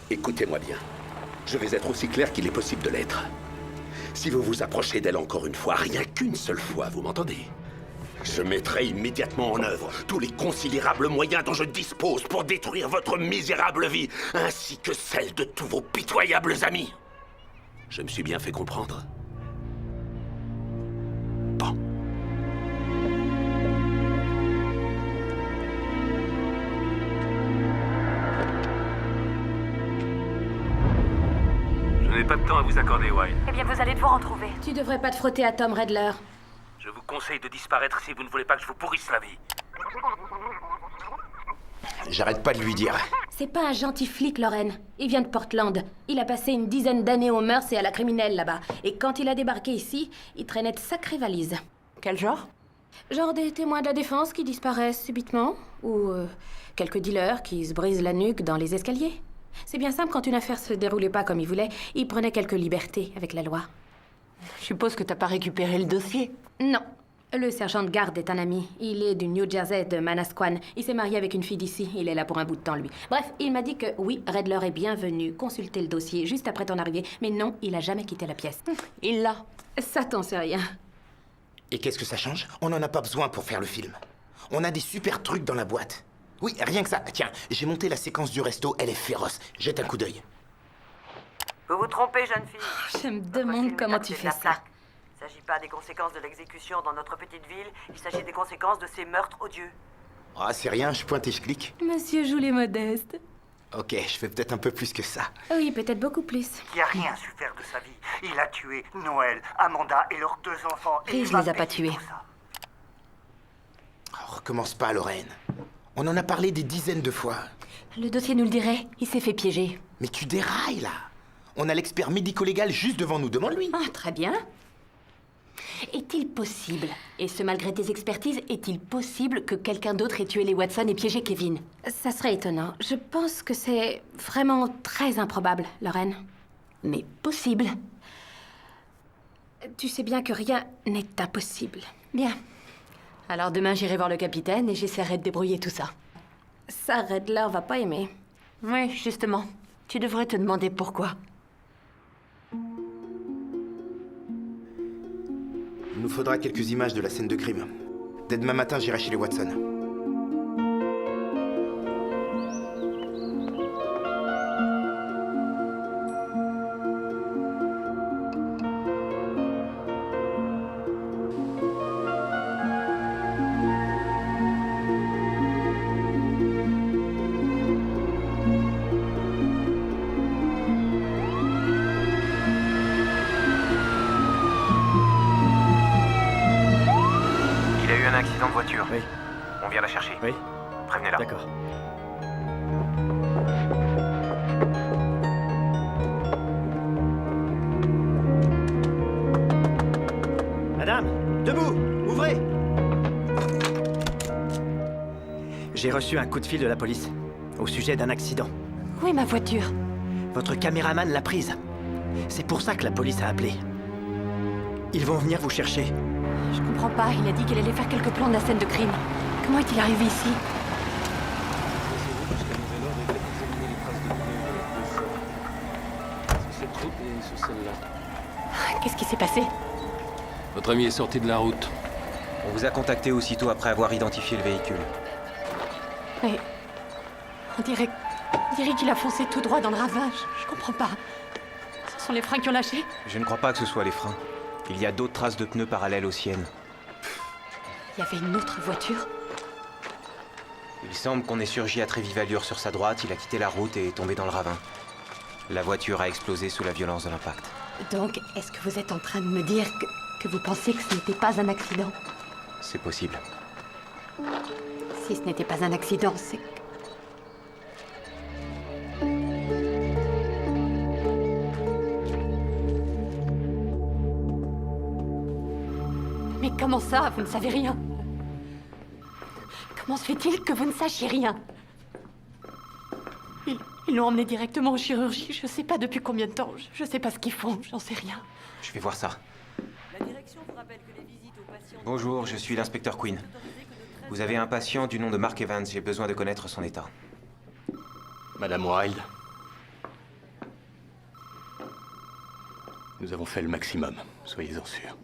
Écoutez-moi bien. Je vais être aussi clair qu'il est possible de l'être. Si vous vous approchez d'elle encore une fois, rien qu'une seule fois, vous m'entendez? Je mettrai immédiatement en œuvre tous les considérables moyens dont je dispose pour détruire votre misérable vie, ainsi que celle de tous vos pitoyables amis. Je me suis bien fait comprendre? Bon. Je n'ai pas de temps à vous accorder, Wilde. Eh bien, vous allez devoir en trouver. Tu devrais pas te frotter à Tom Redler. Je vous conseille de disparaître si vous ne voulez pas que je vous pourrisse la vie. J'arrête pas de lui dire. C'est pas un gentil flic, Lorraine. Il vient de Portland. Il a passé une dizaine d'années aux mœurs et à la criminelle là-bas. Et quand il a débarqué ici, il traînait de sacrées valises. Quel genre? Genre des témoins de la défense qui disparaissent subitement. Ou quelques dealers qui se brisent la nuque dans les escaliers. C'est bien simple, quand une affaire se déroulait pas comme il voulait, il prenait quelques libertés avec la loi. Je suppose que t'as pas récupéré le dossier. Non. Le sergent de garde est un ami. Il est du New Jersey, de Manasquan. Il s'est marié avec une fille d'ici. Il est là pour un bout de temps, lui. Bref, il m'a dit que oui, Redler est bienvenu consulter le dossier juste après ton arrivée. Mais non, il a jamais quitté la pièce. Il l'a. Ça, t'en sais rien. Et qu'est-ce que ça change? On n'en a pas besoin pour faire le film. On a des super trucs dans la boîte. Oui, rien que ça. Tiens, j'ai monté la séquence du resto, elle est féroce. Jette un coup d'œil. Vous vous trompez, jeune fille. Je me demande comment tu fais ça. Il ne s'agit pas des conséquences de l'exécution dans notre petite ville, il s'agit des conséquences de ces meurtres odieux. Ah, c'est rien, je pointe et je clique. Monsieur joue les modestes. Ok, je fais peut-être un peu plus que ça. Oui, peut-être beaucoup plus. Qui a rien su faire de sa vie. Il a tué Noël, Amanda et leurs 2 enfants. Et Reeves il va les a pas payer tués. pour ça. Oh, recommence pas, Lorraine. On en a parlé des dizaines de fois. Le dossier nous le dirait, il s'est fait piéger. Mais tu dérailles, là. On a l'expert médico-légal juste devant nous, demande-lui. Ah, très bien. Est-il possible, et ce malgré tes expertises, est-il possible que quelqu'un d'autre ait tué les Watson et piégé Kevin? Ça serait étonnant. Je pense que c'est vraiment très improbable, Lorraine. Mais possible. Tu sais bien que rien n'est impossible. Bien. Alors demain, j'irai voir le capitaine et j'essaierai de débrouiller tout ça. Ça, Redler va pas aimer. Oui, justement. Tu devrais te demander pourquoi. Il nous faudra quelques images de la scène de crime. Dès demain matin, j'irai chez les Watson. Accident de voiture. Oui. On vient la chercher. Oui. Prévenez-la. D'accord. Madame, debout, ouvrez. J'ai reçu un coup de fil de la police au sujet d'un accident. Où est ma voiture? Votre caméraman l'a prise. C'est pour ça que la police a appelé. Ils vont venir vous chercher. Je comprends pas, il a dit qu'il allait faire quelques plans de la scène de crime. Comment est-il arrivé ici? Qu'est-ce qui s'est passé? Votre ami est sorti de la route. On vous a contacté aussitôt après avoir identifié le véhicule. Mais... On dirait qu'il a foncé tout droit dans le ravin. Je comprends pas. Ce sont les freins qui ont lâché? Je ne crois pas que ce soit les freins. Il y a d'autres traces de pneus parallèles aux siennes. Il y avait une autre voiture? Il semble qu'on ait surgi à très vive allure sur sa droite, il a quitté la route et est tombé dans le ravin. La voiture a explosé sous la violence de l'impact. Donc, est-ce que vous êtes en train de me dire que vous pensez que ce n'était pas un accident? C'est possible. Si ce n'était pas un accident, c'est que... Mais comment ça, vous ne savez rien? Comment se fait-il que vous ne sachiez rien? Ils l'ont emmené directement en chirurgie. Je sais pas depuis combien de temps. Je sais pas ce qu'ils font. J'en sais rien. Je vais voir ça. Bonjour, je suis l'inspecteur Quinn. Vous avez un patient du nom de Mark Evans. J'ai besoin de connaître son état. Madame Wilde, nous avons fait le maximum, soyez-en sûrs.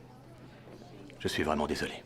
Je suis vraiment désolé.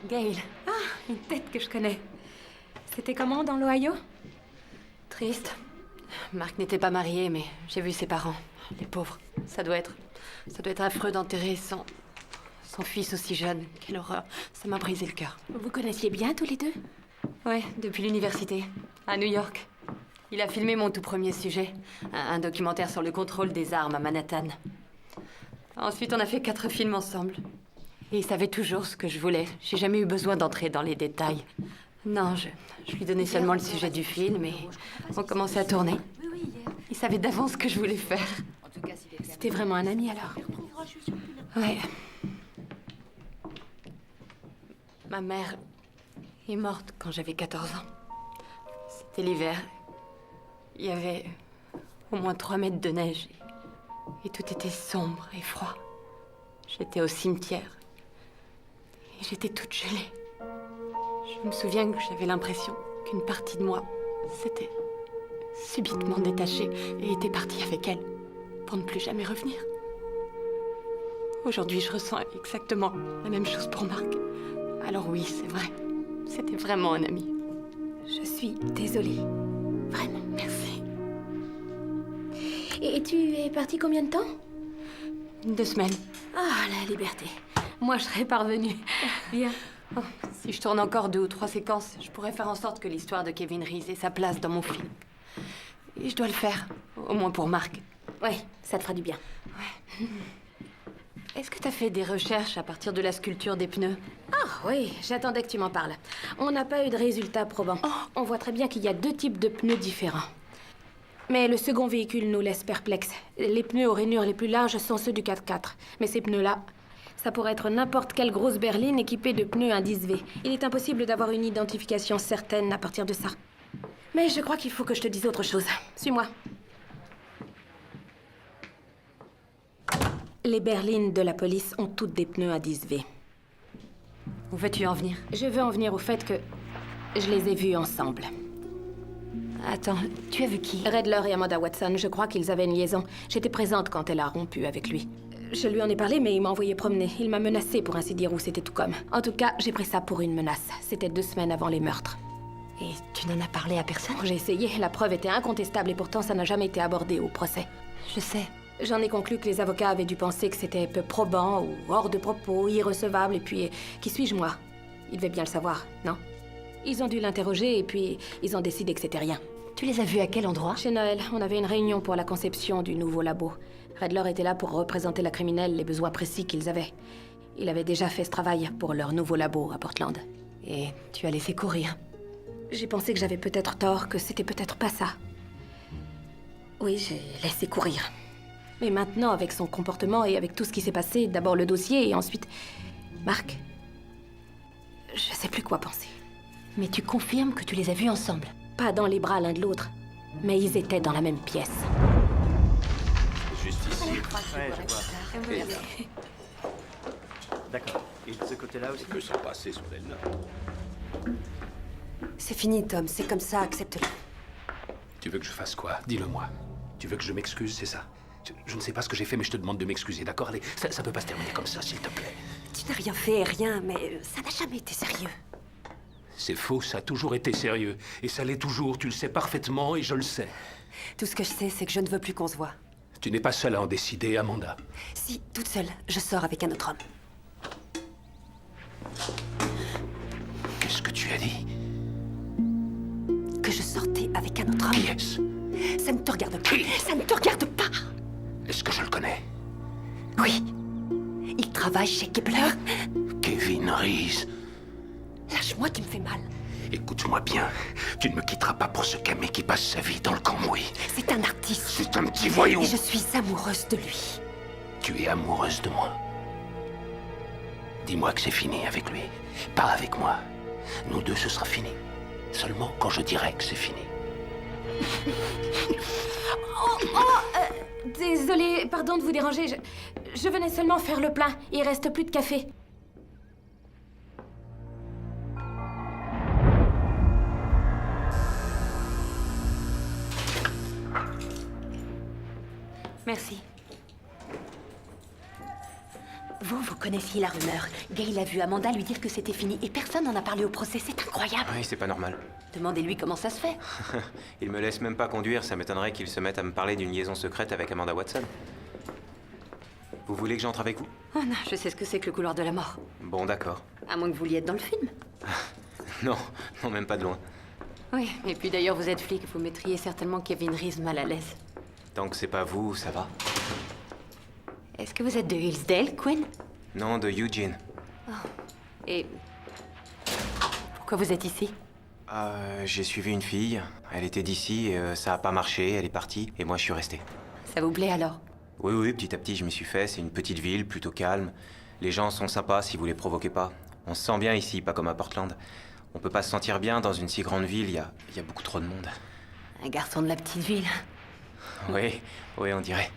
Gail. Ah, une tête que je connais. C'était comment dans l'Ohio? Triste. Marc n'était pas marié, mais j'ai vu ses parents. Les pauvres. Ça doit être affreux d'enterrer son fils aussi jeune. Quelle horreur. Ça m'a brisé le cœur. Vous connaissiez bien tous les deux? Ouais, depuis l'université, à New York. Il a filmé mon tout premier sujet, un documentaire sur le contrôle des armes à Manhattan. Ensuite, on a fait 4 films ensemble. Et il savait toujours ce que je voulais. J'ai jamais eu besoin d'entrer dans les détails. Non, je lui donnais seulement le sujet du film et on commençait à tourner. Il savait d'avance ce que je voulais faire. C'était vraiment un ami alors? Ouais. Ma mère est morte quand j'avais 14 ans. C'était l'hiver. Il y avait au moins 3 mètres de neige. Et tout était sombre et froid. J'étais au cimetière. Et j'étais toute gelée. Je me souviens que j'avais l'impression qu'une partie de moi s'était subitement détachée et était partie avec elle pour ne plus jamais revenir. Aujourd'hui, je ressens exactement la même chose pour Marc. Alors oui, c'est vrai. C'était vraiment un ami. Je suis désolée. Vraiment, merci. Et tu es partie combien de temps? 2 semaines. Ah, la liberté. Moi, je serais parvenue. Bien. Oh, si je tourne encore 2 ou 3 séquences, je pourrais faire en sorte que l'histoire de Kevin Reese ait sa place dans mon film. Et je dois le faire, au moins pour Marc. Ouais, ça te fera du bien. Ouais. Est-ce que t'as fait des recherches à partir de la sculpture des pneus? Ah oui, j'attendais que tu m'en parles. On n'a pas eu de résultats probants. On voit très bien qu'il y a 2 types de pneus différents. Mais le second véhicule nous laisse perplexes. Les pneus aux rainures les plus larges sont ceux du 4x4. Mais ces pneus-là, ça pourrait être n'importe quelle grosse berline équipée de pneus indice V. Il est impossible d'avoir une identification certaine à partir de ça. Mais je crois qu'il faut que je te dise autre chose. Suis-moi. Les berlines de la police ont toutes des pneus indice V. Où veux-tu en venir? Je veux en venir au fait que je les ai vus ensemble. Attends, tu as vu qui? Redler et Amanda Watson, je crois qu'ils avaient une liaison. J'étais présente quand elle a rompu avec lui. Je lui en ai parlé, mais il m'a envoyé promener. Il m'a menacé, pour ainsi dire, ou c'était tout comme. En tout cas, j'ai pris ça pour une menace. C'était 2 semaines avant les meurtres. Et tu n'en as parlé à personne? J'ai essayé, la preuve était incontestable et pourtant ça n'a jamais été abordé au procès. Je sais. J'en ai conclu que les avocats avaient dû penser que c'était peu probant ou hors de propos, irrecevable, et puis... Qui suis-je, moi? Ils devaient bien le savoir, non? Ils ont dû l'interroger et puis ils ont décidé que c'était rien. Tu les as vus à quel endroit? Chez Noël. On avait une réunion pour la conception du nouveau labo. Redler était là pour représenter la criminelle, les besoins précis qu'ils avaient. Il avait déjà fait ce travail pour leur nouveau labo à Portland. Et tu as laissé courir? J'ai pensé que j'avais peut-être tort, que c'était peut-être pas ça. Oui, j'ai laissé courir. Mais maintenant, avec son comportement et avec tout ce qui s'est passé, d'abord le dossier et ensuite... Marc, je sais plus quoi penser. Mais tu confirmes que tu les as vus ensemble? Pas dans les bras l'un de l'autre, mais ils étaient dans la même pièce. Juste ici. Ouais, je vois. D'accord. Et de ce côté-là aussi? On peut s'en passer sur l'aile. C'est fini, Tom. C'est comme ça, accepte-le. Tu veux que je fasse quoi? Dis-le-moi. Tu veux que je m'excuse, c'est ça? Je ne sais pas ce que j'ai fait, mais je te demande de m'excuser, d'accord? Allez, ça peut pas se terminer comme ça, s'il te plaît. Tu n'as rien fait, rien, mais ça n'a jamais été sérieux. C'est faux, ça a toujours été sérieux. Et ça l'est toujours, tu le sais parfaitement et je le sais. Tout ce que je sais, c'est que je ne veux plus qu'on se voit. Tu n'es pas seule à en décider, Amanda. Si, toute seule, je sors avec un autre homme. Qu'est-ce que tu as dit? Que je sortais avec un autre homme. Qui est-ce? Ça ne te regarde pas. Ça ne te regarde pas. Est-ce que je le connais? Oui. Il travaille chez Kepler. Kevin Reese. Lâche-moi, tu me fais mal. Écoute-moi bien. Tu ne me quitteras pas pour ce gamin qui passe sa vie dans le cambouis. C'est un artiste. C'est un petit voyou. Et je suis amoureuse de lui. Tu es amoureuse de moi. Dis-moi que c'est fini avec lui. Pas avec moi. Nous deux, ce sera fini. Seulement quand je dirai que c'est fini. Désolée, pardon de vous déranger. Je venais seulement faire le plein. Il reste plus de café. Merci. Vous connaissiez la rumeur. Gail a vu Amanda lui dire que c'était fini et personne n'en a parlé au procès. C'est incroyable. Oui, c'est pas normal. Demandez-lui comment ça se fait. Il me laisse même pas conduire, ça m'étonnerait qu'il se mette à me parler d'une liaison secrète avec Amanda Watson. Vous voulez que j'entre avec vous? Oh non, je sais ce que c'est que le couloir de la mort. Bon, d'accord. À moins que vous vouliez être dans le film. Non, non, même pas de loin. Oui, et puis d'ailleurs, vous êtes flic, vous mettriez certainement Kevin Reese mal à l'aise. Tant que c'est pas vous, ça va. Est-ce que vous êtes de Hillsdale, Quinn? Non, de Eugene. Oh. Et... pourquoi vous êtes ici? J'ai suivi une fille. Elle était d'ici, et ça a pas marché, elle est partie, et moi je suis resté. Ça vous plaît alors? Oui, oui, petit à petit je m'y suis fait. C'est une petite ville, plutôt calme. Les gens sont sympas si vous les provoquez pas. On se sent bien ici, pas comme à Portland. On peut pas se sentir bien dans une si grande ville, il y a beaucoup trop de monde. Un garçon de la petite ville. Oui, oui, on dirait.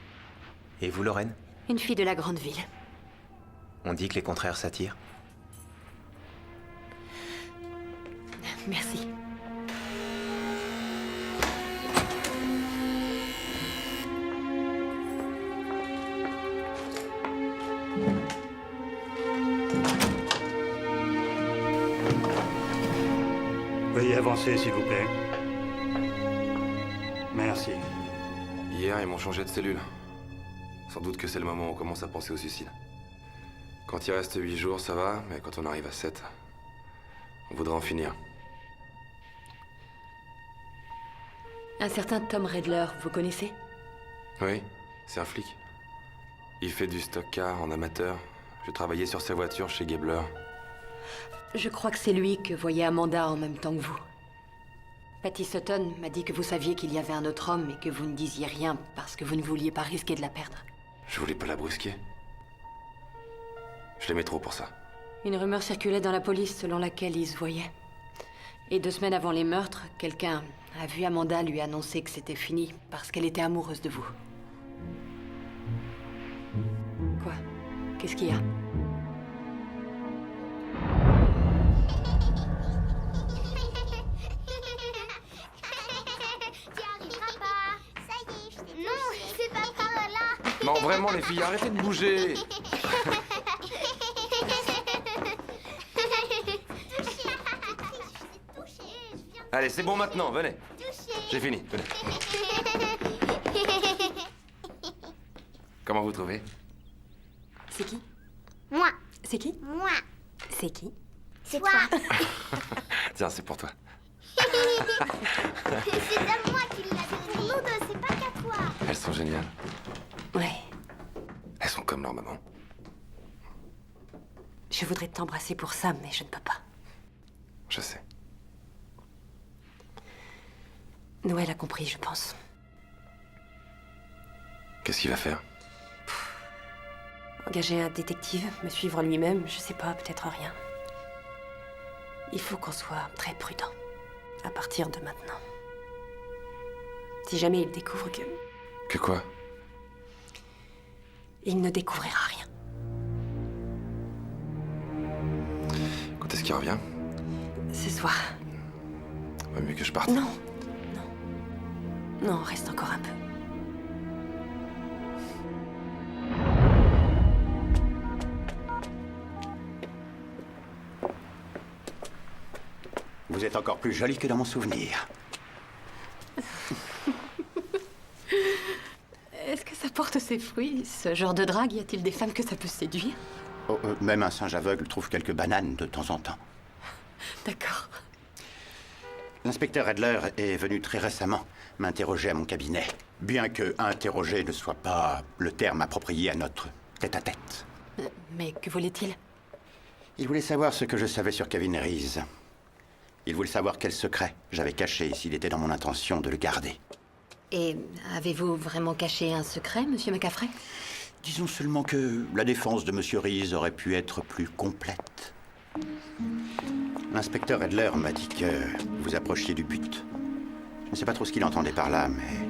Et vous, Lorraine? Une fille de la grande ville. On dit que les contraires s'attirent. Merci. Veuillez avancer, s'il vous plaît. Merci. Hier, ils m'ont changé de cellule. Sans doute que c'est le moment où on commence à penser au suicide. Quand il reste 8 jours, ça va, mais quand on arrive à 7, on voudrait en finir. Un certain Tom Redler, vous connaissez? Oui, c'est un flic. Il fait du stock car en amateur. Je travaillais sur sa voiture chez Gabler. Je crois que c'est lui que voyait Amanda en même temps que vous. Patty Sutton m'a dit que vous saviez qu'il y avait un autre homme et que vous ne disiez rien parce que vous ne vouliez pas risquer de la perdre. Je voulais pas la brusquer. Je l'aimais trop pour ça. Une rumeur circulait dans la police selon laquelle ils se voyaient. Et 2 semaines avant les meurtres, quelqu'un a vu Amanda lui annoncer que c'était fini parce qu'elle était amoureuse de vous. Quoi? Qu'est-ce qu'il y a? Non, vraiment, les filles, arrêtez de bouger. Allez, c'est bon maintenant, venez. J'ai fini, venez. Comment vous trouvez? C'est qui? Moi. C'est qui? Moi. C'est qui? C'est toi. Tiens, c'est pour toi. C'est à moi qui l'a donné. Pour nous deux, c'est pas qu'à toi. Elles sont géniales. Ouais. Elles sont comme leur maman. Je voudrais t'embrasser pour ça, mais je ne peux pas. Je sais. Noël a compris, je pense. Qu'est-ce qu'il va faire? Engager un détective, me suivre lui-même, je sais pas, peut-être rien. Il faut qu'on soit très prudent. À partir de maintenant. Si jamais il découvre que... Que quoi? Il ne découvrira rien. Quand est-ce qu'il revient? Ce soir. Vaut mieux que je parte. Non. Non, reste encore un peu. Vous êtes encore plus jolie que dans mon souvenir. Est-ce que ça porte ses fruits, ce genre de drague? Y a-t-il des femmes que ça peut séduire? Oh, même un singe aveugle trouve quelques bananes de temps en temps. D'accord. L'inspecteur Redler est venu très récemment m'interroger à mon cabinet. Bien que interroger ne soit pas le terme approprié à notre tête-à-tête. Mais que voulait-il? Il voulait savoir ce que je savais sur Kevin Reese. Il voulait savoir quel secret j'avais caché s'il était dans mon intention de le garder. Et avez-vous vraiment caché un secret, monsieur McCaffrey? Disons seulement que la défense de monsieur Reese aurait pu être plus complète. L'inspecteur Redler m'a dit que vous approchiez du but. Je ne sais pas trop ce qu'il entendait par là, mais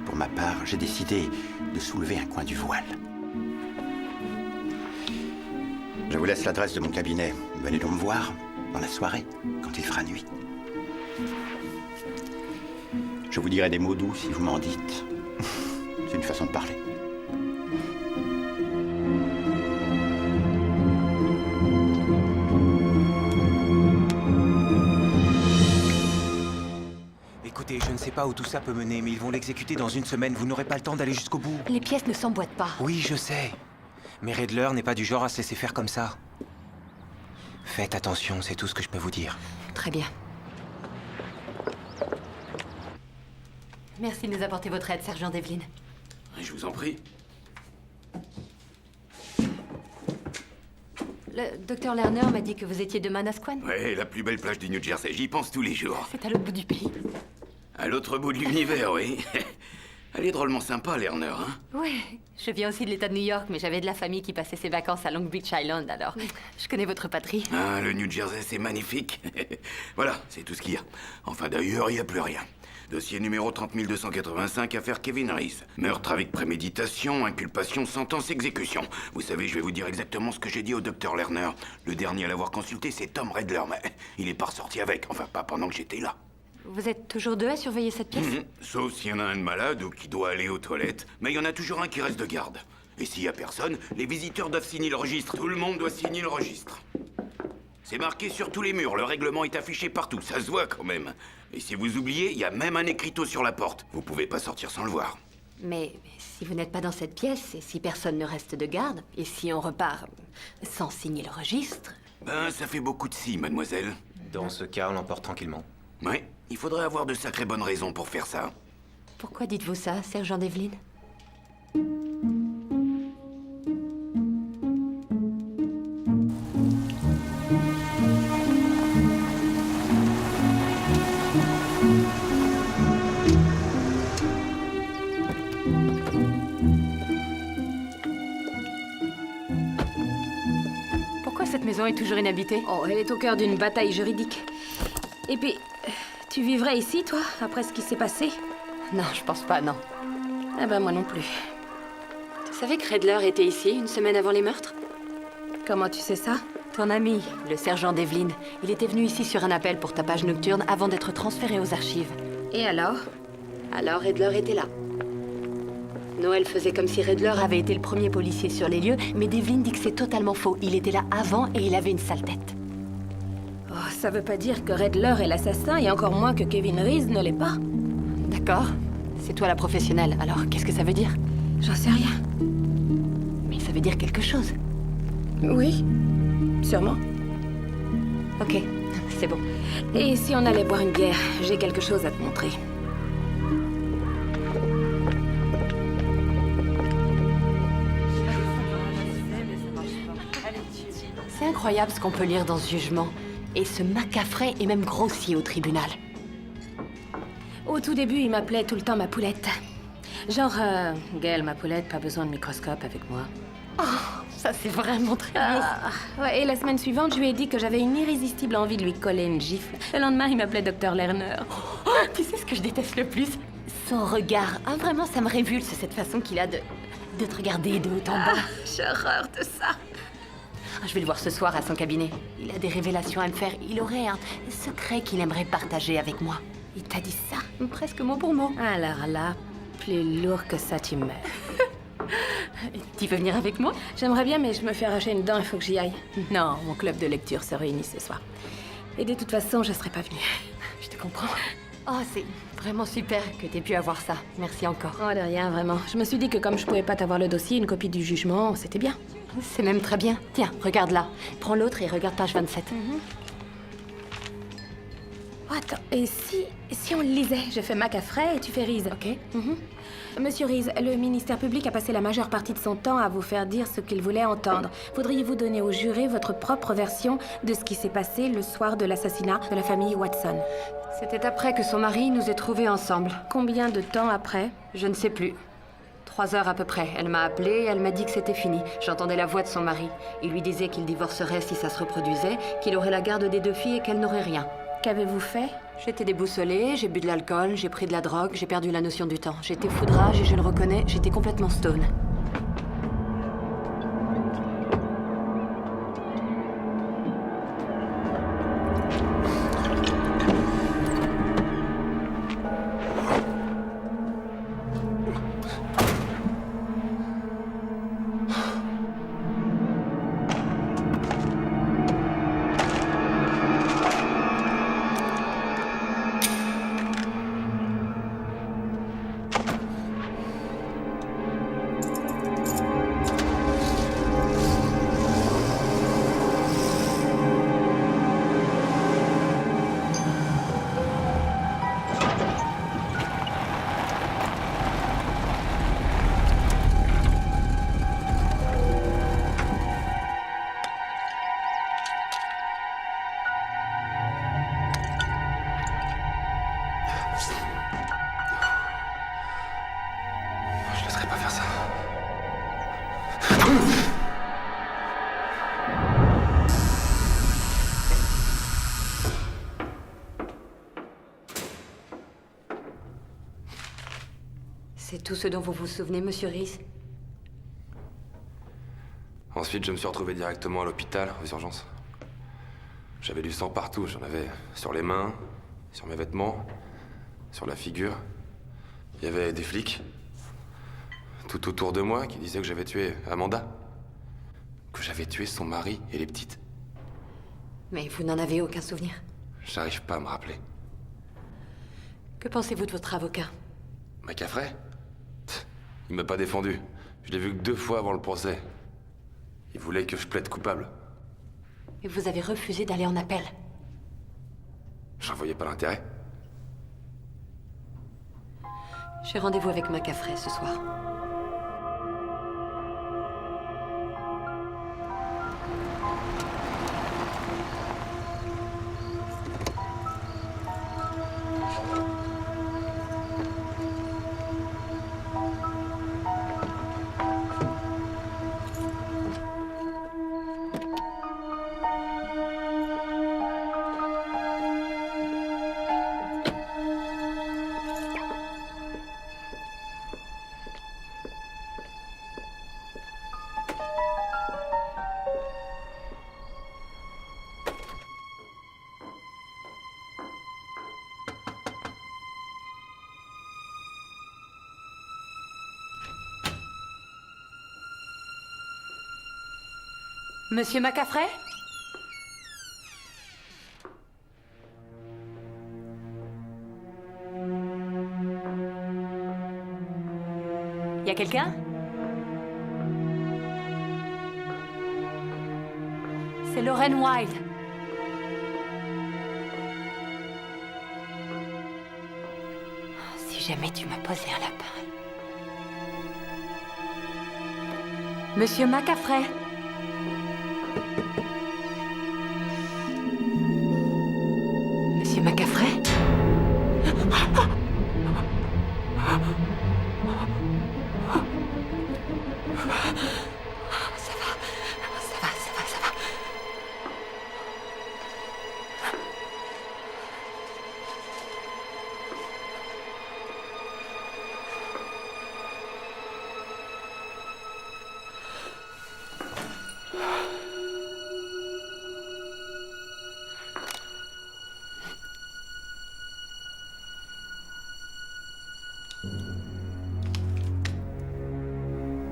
pour ma part, j'ai décidé de soulever un coin du voile. Je vous laisse l'adresse de mon cabinet. Venez donc me voir dans la soirée, quand il fera nuit. Je vous dirai des mots doux si vous m'en dites. C'est une façon de parler. Écoutez, je ne sais pas où tout ça peut mener, mais ils vont l'exécuter dans 1 semaine. Vous n'aurez pas le temps d'aller jusqu'au bout. Les pièces ne s'emboîtent pas. Oui, je sais. Mais Redler n'est pas du genre à se laisser faire comme ça. Faites attention, c'est tout ce que je peux vous dire. Très bien. Merci de nous apporter votre aide, sergent Devlin. Je vous en prie. Le docteur Lerner m'a dit que vous étiez de Manasquan. Ouais, la plus belle plage du New Jersey, j'y pense tous les jours. C'est à l'autre bout du pays. À l'autre bout de l'univers, oui. Elle est drôlement sympa, Lerner, hein? Ouais, je viens aussi de l'État de New York, mais j'avais de la famille qui passait ses vacances à Long Beach Island, alors je connais votre patrie. Ah, le New Jersey, c'est magnifique. Voilà, c'est tout ce qu'il y a. Enfin, d'ailleurs, il n'y a plus rien. Dossier numéro 30285, affaire Kevin Reese. Meurtre avec préméditation, inculpation, sentence, exécution. Vous savez, je vais vous dire exactement ce que j'ai dit au docteur Lerner. Le dernier à l'avoir consulté, c'est Tom Redler, mais il est pas ressorti avec. Enfin, pas pendant que j'étais là. Vous êtes toujours deux à surveiller cette pièce? Sauf s'il y en a un de malade ou qui doit aller aux toilettes. Mais il y en a toujours un qui reste de garde. Et s'il y a personne, les visiteurs doivent signer le registre. Tout le monde doit signer le registre. C'est marqué sur tous les murs, le règlement est affiché partout, ça se voit quand même. Et si vous oubliez, il y a même un écriteau sur la porte. Vous pouvez pas sortir sans le voir. Mais si vous n'êtes pas dans cette pièce, et si personne ne reste de garde, et si on repart sans signer le registre... Ben, ça fait beaucoup de si, mademoiselle. Dans ce cas, on l'emporte tranquillement. Ouais, il faudrait avoir de sacrées bonnes raisons pour faire ça. Pourquoi dites-vous ça, sergent Devlin? Cette maison est toujours inhabitée. Oh, elle est au cœur d'une bataille juridique. Et puis, tu vivrais ici, toi, après ce qui s'est passé? Non, je pense pas, non. Ah ben, moi non plus. Tu savais que Redler était ici une semaine avant les meurtres? Comment tu sais ça? Ton ami, le sergent Devlin. Il était venu ici sur un appel pour ta page nocturne avant d'être transféré aux archives. Et alors? Alors Redler était là. Noël faisait comme si Redler avait été le premier policier sur les lieux, mais Devlin dit que c'est totalement faux. Il était là avant et il avait une sale tête. Oh, ça veut pas dire que Redler est l'assassin, et encore moins que Kevin Reese ne l'est pas. D'accord. C'est toi la professionnelle, alors qu'est-ce que ça veut dire? J'en sais rien. Mais ça veut dire quelque chose. Oui, sûrement. Ok, c'est bon. Et si on allait boire une bière? J'ai quelque chose à te montrer. C'est incroyable ce qu'on peut lire dans ce jugement. Et ce Macafrey est même grossier au tribunal. Au tout début, il m'appelait tout le temps ma poulette. Genre, Gail, ma poulette, pas besoin de microscope avec moi. Oh, ça c'est vraiment très beau. Ouais, et la semaine suivante, je lui ai dit que j'avais une irrésistible envie de lui coller une gifle. Le lendemain, il m'appelait Dr Lerner. Oh, tu sais ce que je déteste le plus? Son regard. Ah, vraiment, ça me révulse, cette façon qu'il a de te regarder de haut en bas. J'ai horreur de ça. Je vais le voir ce soir à son cabinet. Il a des révélations à me faire. Il aurait un secret qu'il aimerait partager avec moi. Il t'a dit ça? Presque mot pour mot. Alors là, plus lourd que ça, tu meurs. Tu veux venir avec moi? J'aimerais bien, mais je me fais arracher une dent, il faut que j'y aille. Non, mon club de lecture se réunit ce soir. Et de toute façon, je serais pas venue. Je te comprends. Oh, c'est vraiment super que t'aies pu avoir ça. Merci encore. Oh, de rien, vraiment. Je me suis dit que comme je pouvais pas t'avoir le dossier, une copie du jugement, c'était bien. C'est même très bien. Tiens, regarde là. Prends l'autre et regarde page 27. Oh, attends, et si on le lisait? Je fais Macafrey et tu fais Reese. Ok. Monsieur Reese, le ministère public a passé la majeure partie de son temps à vous faire dire ce qu'il voulait entendre. Voudriez-vous donner aux jurés votre propre version de ce qui s'est passé le soir de l'assassinat de la famille Watson? C'était après que son mari nous ait trouvés ensemble. Combien de temps après? Je ne sais plus. 3 heures à peu près. Elle m'a appelé et elle m'a dit que c'était fini. J'entendais la voix de son mari. Il lui disait qu'il divorcerait si ça se reproduisait, qu'il aurait la garde des 2 filles et qu'elle n'aurait rien. Qu'avez-vous fait? J'étais déboussolée, j'ai bu de l'alcool, j'ai pris de la drogue, j'ai perdu la notion du temps. J'étais foudrage et je le reconnais, j'étais complètement stone. C'est tout ce dont vous vous souvenez, monsieur Reese? Ensuite, je me suis retrouvé directement à l'hôpital, aux urgences. J'avais du sang partout. J'en avais sur les mains, sur mes vêtements, sur la figure. Il y avait des flics tout autour de moi qui disaient que j'avais tué Amanda. Que j'avais tué son mari et les petites. Mais vous n'en avez aucun souvenir? J'arrive pas à me rappeler. Que pensez-vous de votre avocat? Macafrey? Il m'a pas défendu. Je l'ai vu que 2 fois avant le procès. Il voulait que je plaide coupable. Et vous avez refusé d'aller en appel? J'en voyais pas l'intérêt. J'ai rendez-vous avec Macafrey ce soir. Monsieur Macafrey? Y a quelqu'un? C'est Lorraine Wilde. Si jamais tu m'as posé un lapin. Monsieur Macafrey? Monsieur Macafrey? Ça va.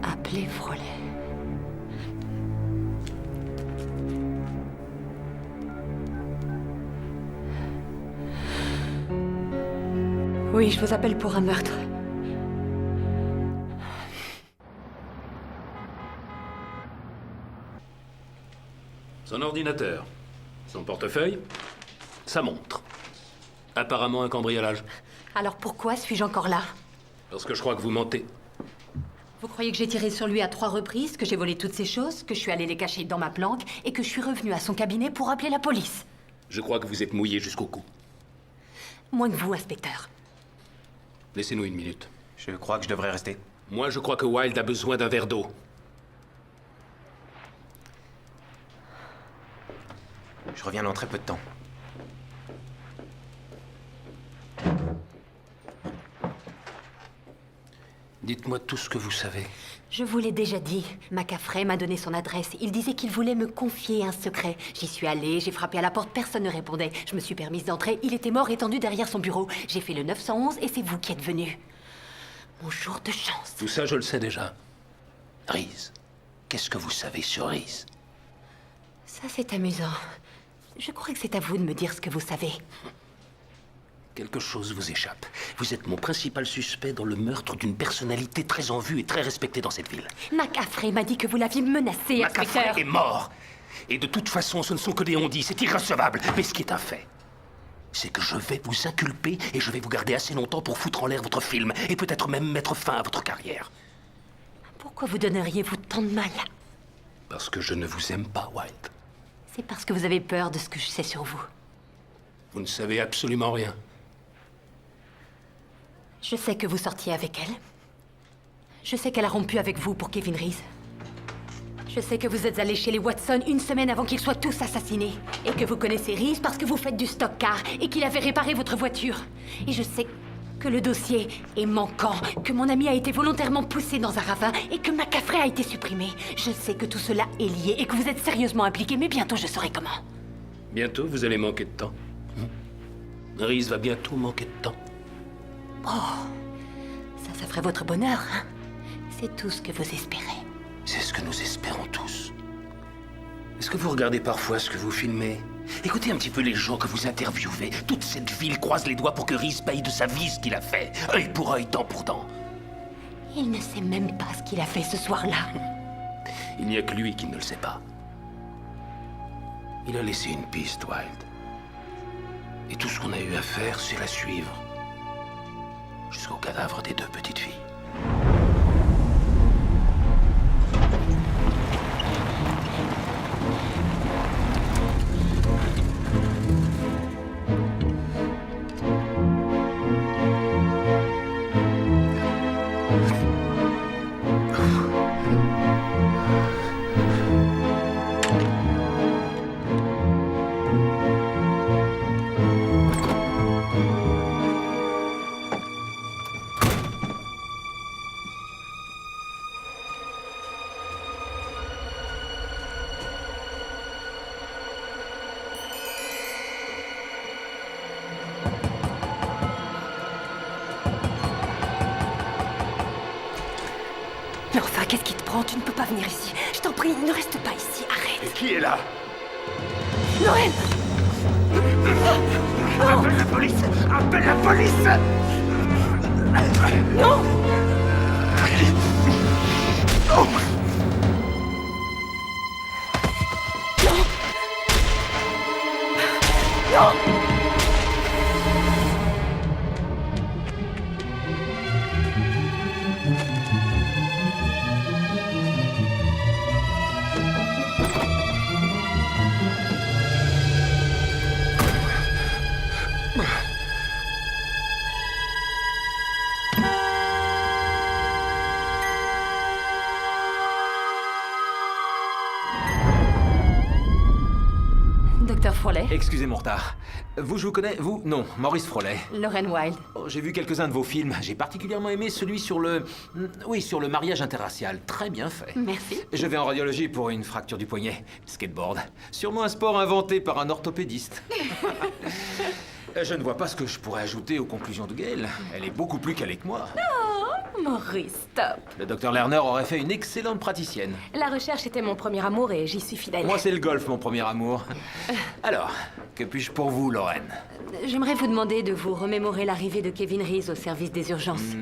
Appelez Frolet. Oui, je vous appelle pour un meurtre. Son ordinateur, son portefeuille, sa montre. Apparemment un cambriolage. Alors pourquoi suis-je encore là? Parce que je crois que vous mentez. Vous croyez que j'ai tiré sur lui à 3 reprises, que j'ai volé toutes ces choses, que je suis allée les cacher dans ma planque et que je suis revenue à son cabinet pour appeler la police? Je crois que vous êtes mouillé jusqu'au cou. Moins que vous, inspecteur. Laissez-nous 1 minute. Je crois que je devrais rester. Moi, je crois que Wilde a besoin d'un verre d'eau. Je reviens dans très peu de temps. Dites-moi tout ce que vous savez. Je vous l'ai déjà dit. Macafrey m'a donné son adresse. Il disait qu'il voulait me confier un secret. J'y suis allée, j'ai frappé à la porte, personne ne répondait. Je me suis permise d'entrer, il était mort étendu derrière son bureau. J'ai fait le 911 et c'est vous qui êtes venu. Mon jour de chance. Tout ça, je le sais déjà. Reese, qu'est-ce que vous savez sur Reese? Ça, c'est amusant. Je crois que c'est à vous de me dire ce que vous savez. Quelque chose vous échappe. Vous êtes mon principal suspect dans le meurtre d'une personnalité très en vue et très respectée dans cette ville. Macafrey m'a dit que vous l'aviez menacé, inspecteur. Macafrey est mort. Et de toute façon, ce ne sont que des on-dit. C'est irrecevable. Mais ce qui est un fait, c'est que je vais vous inculper et je vais vous garder assez longtemps pour foutre en l'air votre film et peut-être même mettre fin à votre carrière. Pourquoi vous donneriez-vous tant de mal? Parce que je ne vous aime pas, Wilde. C'est parce que vous avez peur de ce que je sais sur vous. Vous ne savez absolument rien. Je sais que vous sortiez avec elle. Je sais qu'elle a rompu avec vous pour Kevin Reese. Je sais que vous êtes allé chez les Watson 1 semaine avant qu'ils soient tous assassinés. Et que vous connaissez Reese parce que vous faites du stock car et qu'il avait réparé votre voiture. Et je sais Que le dossier est manquant, que mon ami a été volontairement poussé dans un ravin et que Macafrey a été supprimé. Je sais que tout cela est lié et que vous êtes sérieusement impliqué, mais bientôt je saurai comment. Bientôt, vous allez manquer de temps. Reese va bientôt manquer de temps. Oh, ça ferait votre bonheur, hein? C'est tout ce que vous espérez. C'est ce que nous espérons tous. Est-ce que vous regardez parfois ce que vous filmez? Écoutez un petit peu les gens que vous interviewez. Toute cette ville croise les doigts pour que Reese paye de sa vie ce qu'il a fait. Œil pour œil, dent pour dent. Il ne sait même pas ce qu'il a fait ce soir-là. Il n'y a que lui qui ne le sait pas. Il a laissé une piste, Wilde. Et tout ce qu'on a eu à faire, c'est la suivre. Jusqu'au cadavre des deux petites filles. Mais enfin, qu'est-ce qui te prend? Tu ne peux pas venir ici. Je t'en prie, ne reste pas ici. Arrête. Et qui est là? Noël! Appelle la police! Appelle la police! Non! Oh. Non! Docteur Frawley? Excusez mon retard. Vous, je vous connais, vous? Non, Maurice Frawley. Lauren Wilde. Oh, j'ai vu quelques-uns de vos films. J'ai particulièrement aimé celui sur le... Oui, sur le mariage interracial. Très bien fait. Merci. Je vais en radiologie pour une fracture du poignet. Skateboard. Sûrement un sport inventé par un orthopédiste. Je ne vois pas ce que je pourrais ajouter aux conclusions de Gail. Elle est beaucoup plus calée que moi. Oh, Maurice, stop. Le docteur Lerner aurait fait une excellente praticienne. La recherche était mon premier amour et j'y suis fidèle. Moi, c'est le golf, mon premier amour. Alors, que puis-je pour vous, Lorraine? J'aimerais vous demander de vous remémorer l'arrivée de Kevin Reese au service des urgences.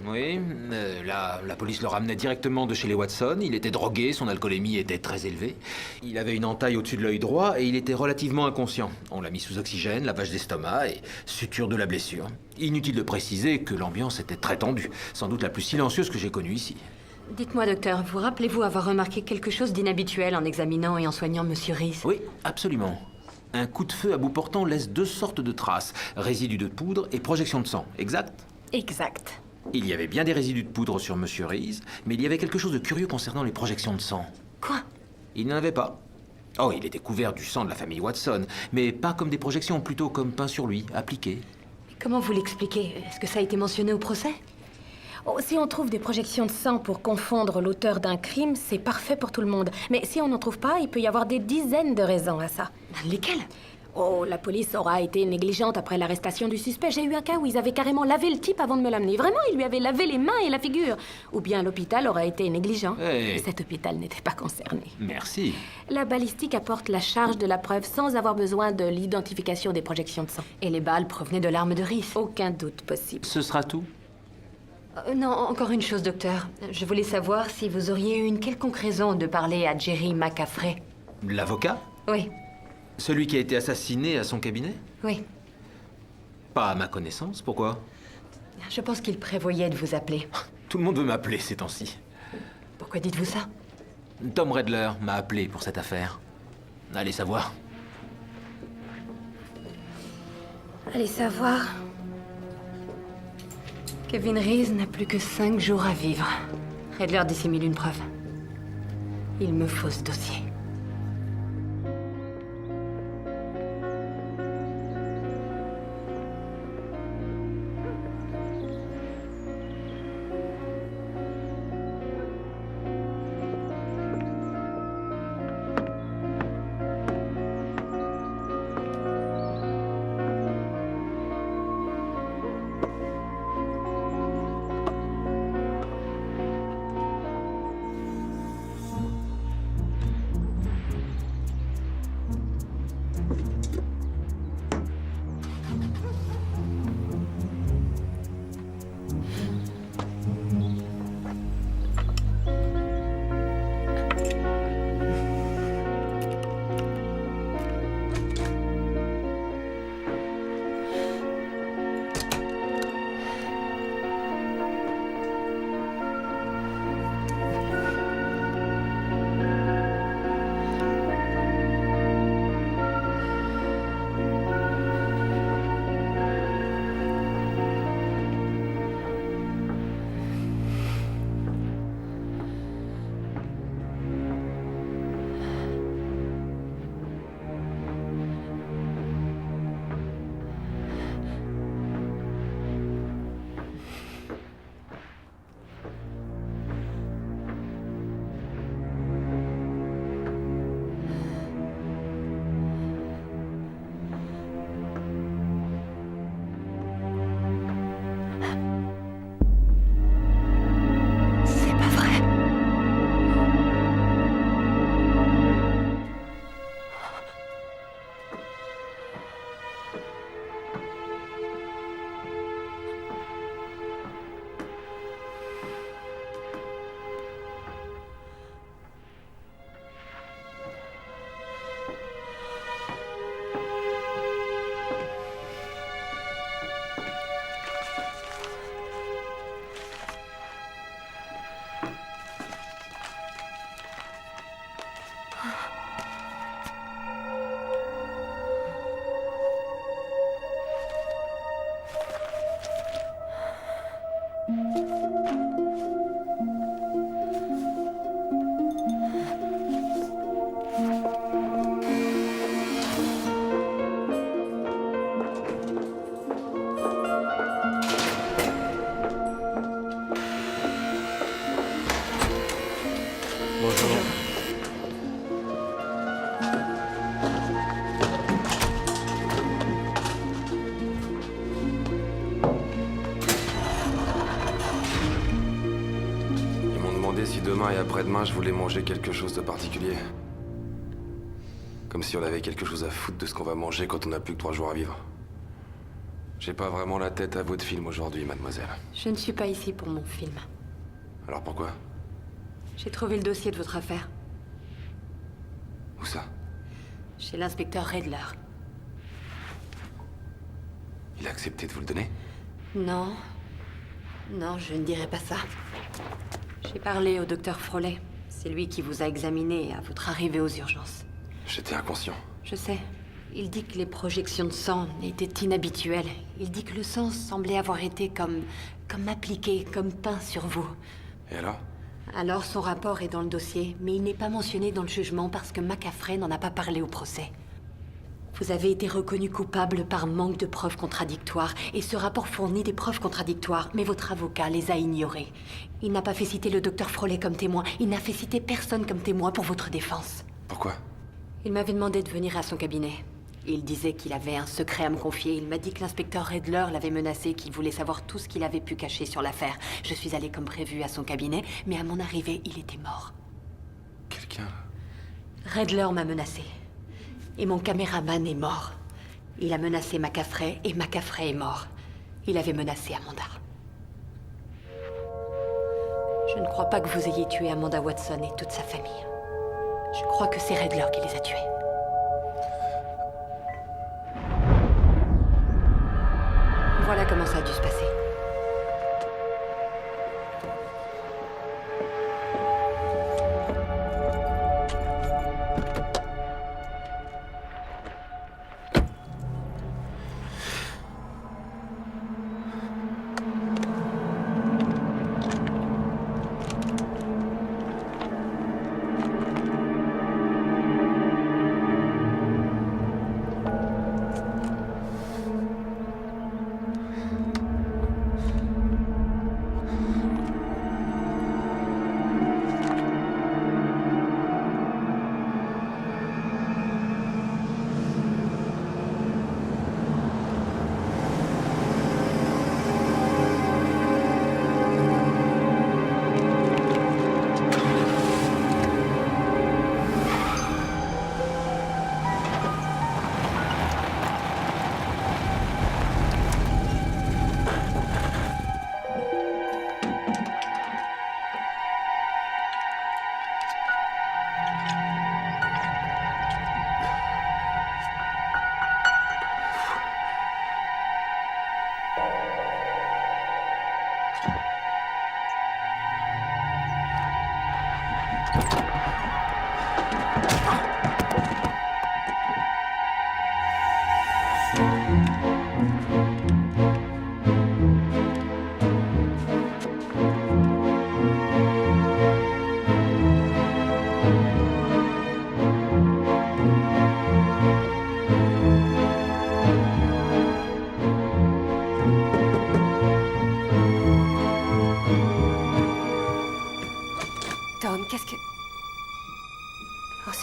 Oui, la police le ramenait directement de chez les Watson. Il était drogué, son alcoolémie était très élevée. Il avait une entaille au-dessus de l'œil droit et il était relativement inconscient. On l'a mis sous oxygène, lavage d'estomac et suture de la blessure. Inutile de préciser que l'ambiance était très tendue, sans doute la plus silencieuse que j'ai connue ici. Dites-moi, docteur, vous rappelez-vous avoir remarqué quelque chose d'inhabituel en examinant et en soignant Monsieur Reese? Oui, absolument. Un coup de feu à bout portant laisse deux sortes de traces, résidus de poudre et projection de sang, exact? Exact. Il y avait bien des résidus de poudre sur Monsieur Reese, mais il y avait quelque chose de curieux concernant les projections de sang. Quoi? Il n'en avait pas. Oh, il était couvert du sang de la famille Watson, mais pas comme des projections, plutôt comme peint sur lui, appliqué. Comment vous l'expliquez? Est-ce que ça a été mentionné au procès? Oh, si on trouve des projections de sang pour confondre l'auteur d'un crime, c'est parfait pour tout le monde. Mais si on n'en trouve pas, il peut y avoir des dizaines de raisons à ça. Lesquelles? Oh, la police aura été négligente après l'arrestation du suspect. J'ai eu un cas où ils avaient carrément lavé le type avant de me l'amener. Vraiment, ils lui avaient lavé les mains et la figure. Ou bien l'hôpital aurait été négligent. Hey. Cet hôpital n'était pas concerné. Merci. La balistique apporte la charge de la preuve sans avoir besoin de l'identification des projections de sang. Et les balles provenaient de l'arme de Reese? Aucun doute possible. Ce sera tout? Non, encore une chose, docteur. Je voulais savoir si vous auriez eu une quelconque raison de parler à Jerry Macafrey. L'avocat? Oui, Celui qui a été assassiné à son cabinet? oui. Pas à ma connaissance, pourquoi? Je pense qu'il prévoyait de vous appeler. Tout le monde veut m'appeler ces temps-ci. Pourquoi dites-vous ça? Tom Redler m'a appelé pour cette affaire. Allez savoir. Allez savoir. Kevin Reese n'a plus que 5 jours à vivre. Redler dissimule une preuve. Il me faut ce dossier. Si demain et après-demain, je voulais manger quelque chose de particulier. Comme si on avait quelque chose à foutre de ce qu'on va manger quand on n'a plus que 3 jours à vivre. J'ai pas vraiment la tête à votre film aujourd'hui, mademoiselle. Je ne suis pas ici pour mon film. Alors pourquoi? J'ai trouvé le dossier de votre affaire. Où ça? Chez l'inspecteur Redler. Il a accepté de vous le donner? Non. Non, je ne dirai pas ça. J'ai parlé au docteur Frolet. C'est lui qui vous a examiné à votre arrivée aux urgences. J'étais inconscient. Je sais. Il dit que les projections de sang étaient inhabituelles. Il dit que le sang semblait avoir été comme appliqué, comme peint sur vous. Et alors? Alors son rapport est dans le dossier, mais il n'est pas mentionné dans le jugement parce que McCaffrey n'en a pas parlé au procès. Vous avez été reconnu coupable par manque de preuves contradictoires, et ce rapport fournit des preuves contradictoires, mais votre avocat les a ignorées. Il n'a pas fait citer le docteur Frolet comme témoin, il n'a fait citer personne comme témoin pour votre défense. Pourquoi? Il m'avait demandé de venir à son cabinet. Il disait qu'il avait un secret à me confier. Il m'a dit que l'inspecteur Redler l'avait menacé, qu'il voulait savoir tout ce qu'il avait pu cacher sur l'affaire. Je suis allée comme prévu à son cabinet, mais à mon arrivée, il était mort. Quelqu'un... Redler m'a menacé. Et mon caméraman est mort. Il a menacé McCaffrey et McCaffrey est mort. Il avait menacé Amanda. Je ne crois pas que vous ayez tué Amanda Watson et toute sa famille. Je crois que c'est Redler qui les a tués. Voilà comment ça a dû se passer.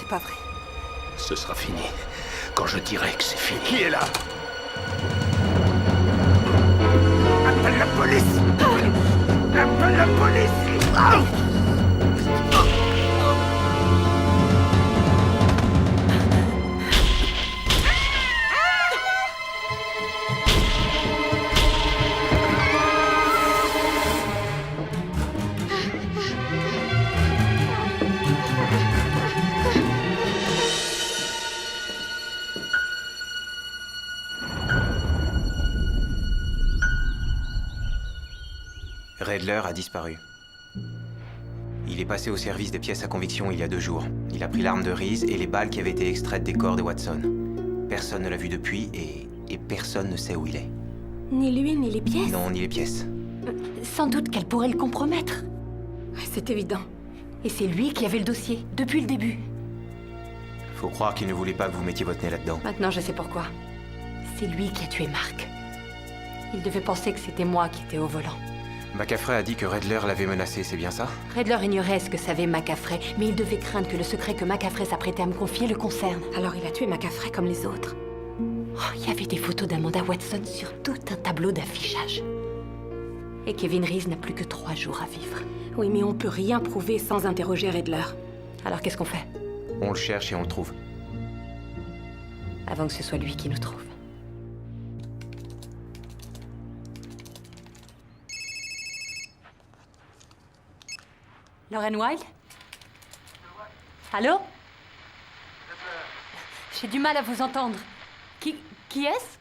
Pas vrai. Ce sera fini quand je dirai que c'est fini. Qui est là? Appelle la police! Appelle la police! Redler a disparu. Il est passé au service des pièces à conviction il y a 2 jours. Il a pris l'arme de Reese et les balles qui avaient été extraites des corps de Watson. Personne ne l'a vu depuis et personne ne sait où il est. Ni lui, ni les pièces? Non, ni les pièces. Sans doute qu'elle pourrait le compromettre. C'est évident. Et c'est lui qui avait le dossier, depuis le début. Faut croire qu'il ne voulait pas que vous mettiez votre nez là-dedans. Maintenant, je sais pourquoi. C'est lui qui a tué Mark. Il devait penser que c'était moi qui étais au volant. McCaffrey a dit que Redler l'avait menacé, c'est bien ça? Redler ignorait ce que savait McCaffrey, mais il devait craindre que le secret que McCaffrey s'apprêtait à me confier le concerne. Alors il a tué McCaffrey comme les autres. Oh, il y avait des photos d'Amanda Watson sur tout un tableau d'affichage. Et Kevin Reese n'a plus que 3 jours à vivre. Oui, mais on peut rien prouver sans interroger Redler. Alors qu'est-ce qu'on fait? On le cherche et on le trouve. Avant que ce soit lui qui nous trouve. Lauren Wilde? Allô? J'ai du mal à vous entendre. Qui est-ce?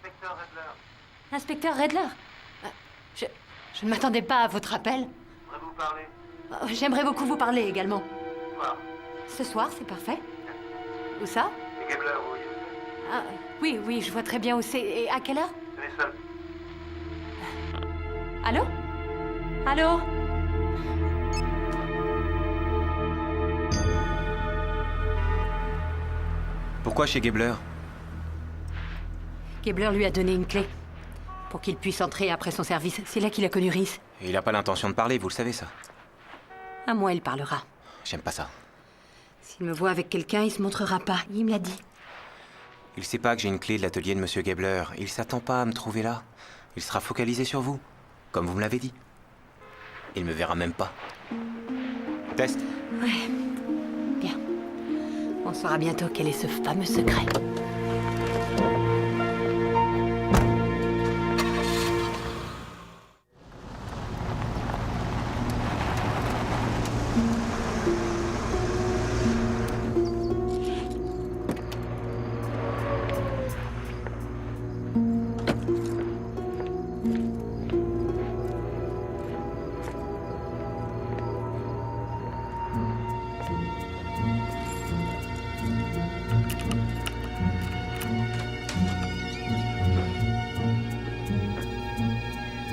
Inspecteur Redler. Inspecteur Redler? Je ne m'attendais pas à votre appel. J'aimerais vous parler. J'aimerais beaucoup vous parler également. Ce soir. Ce soir, c'est parfait. Où ça? C'est Gabler, oui. Ah, oui, je vois très bien où c'est. Et à quelle heure? Tenez seul. Allô? Allô? Pourquoi chez Gabler? Gabler lui a donné une clé pour qu'il puisse entrer après son service. C'est là qu'il a connu Reese. Et il n'a pas l'intention de parler, vous le savez ça. À moi, il parlera. J'aime pas ça. S'il me voit avec quelqu'un, il se montrera pas. Il me l'a dit. Il sait pas que j'ai une clé de l'atelier de Monsieur Gabler. Il s'attend pas à me trouver là. Il sera focalisé sur vous, comme vous me l'avez dit. Il me verra même pas. Test. Ouais. Bien. On saura bientôt quel est ce fameux secret.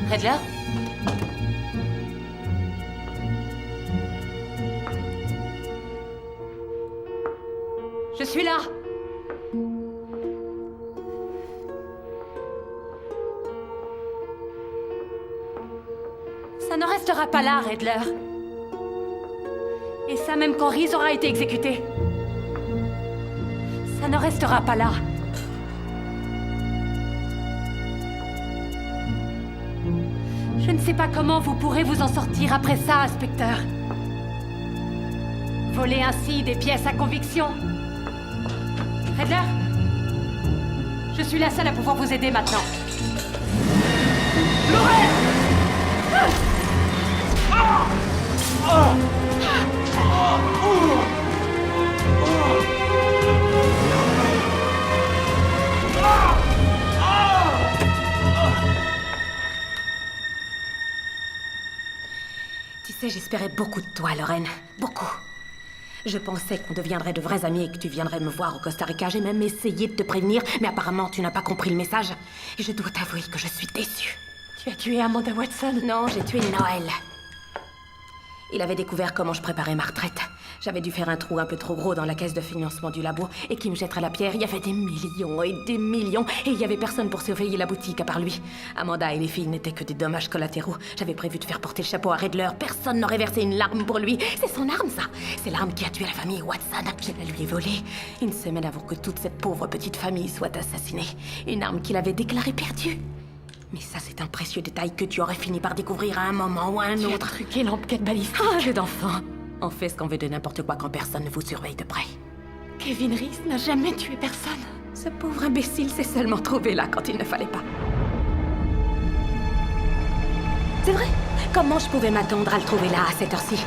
Redler? Je suis là! Ça ne restera pas là, Redler. Et ça même quand Reese aura été exécuté. Ça ne restera pas là. Je ne sais pas comment vous pourrez vous en sortir après ça, inspecteur. Voler ainsi des pièces à conviction. Redler? Je suis la seule à pouvoir vous aider maintenant. Tu sais, j'espérais beaucoup de toi, Lorraine. Beaucoup. Je pensais qu'on deviendrait de vrais amis et que tu viendrais me voir au Costa Rica. J'ai même essayé de te prévenir, mais apparemment tu n'as pas compris le message. Et je dois t'avouer que je suis déçue. Tu as tué Amanda Watson? Non, j'ai tué Noël. Il avait découvert comment je préparais ma retraite. J'avais dû faire un trou un peu trop gros dans la caisse de financement du labo et qui me jetterait la pierre. Il y avait des millions et des millions et il y avait personne pour surveiller la boutique à part lui. Amanda et les filles n'étaient que des dommages collatéraux. J'avais prévu de faire porter le chapeau à Redler. Personne n'aurait versé une larme pour lui. C'est son arme, ça. C'est l'arme qui a tué la famille Watson. Je la lui ai volée. Une semaine avant que toute cette pauvre petite famille soit assassinée. Une arme qu'il avait déclarée perdue. Mais ça, c'est un précieux détail que tu aurais fini par découvrir à un moment ou à un autre. Tu as truqué l'enquête balistique. Ah, jeu d'enfant. On fait ce qu'on veut de n'importe quoi quand personne ne vous surveille de près. Kevin Reese n'a jamais tué personne. Ce pauvre imbécile s'est seulement trouvé là quand il ne fallait pas. C'est vrai? Comment je pouvais m'attendre à le trouver là à cette heure-ci?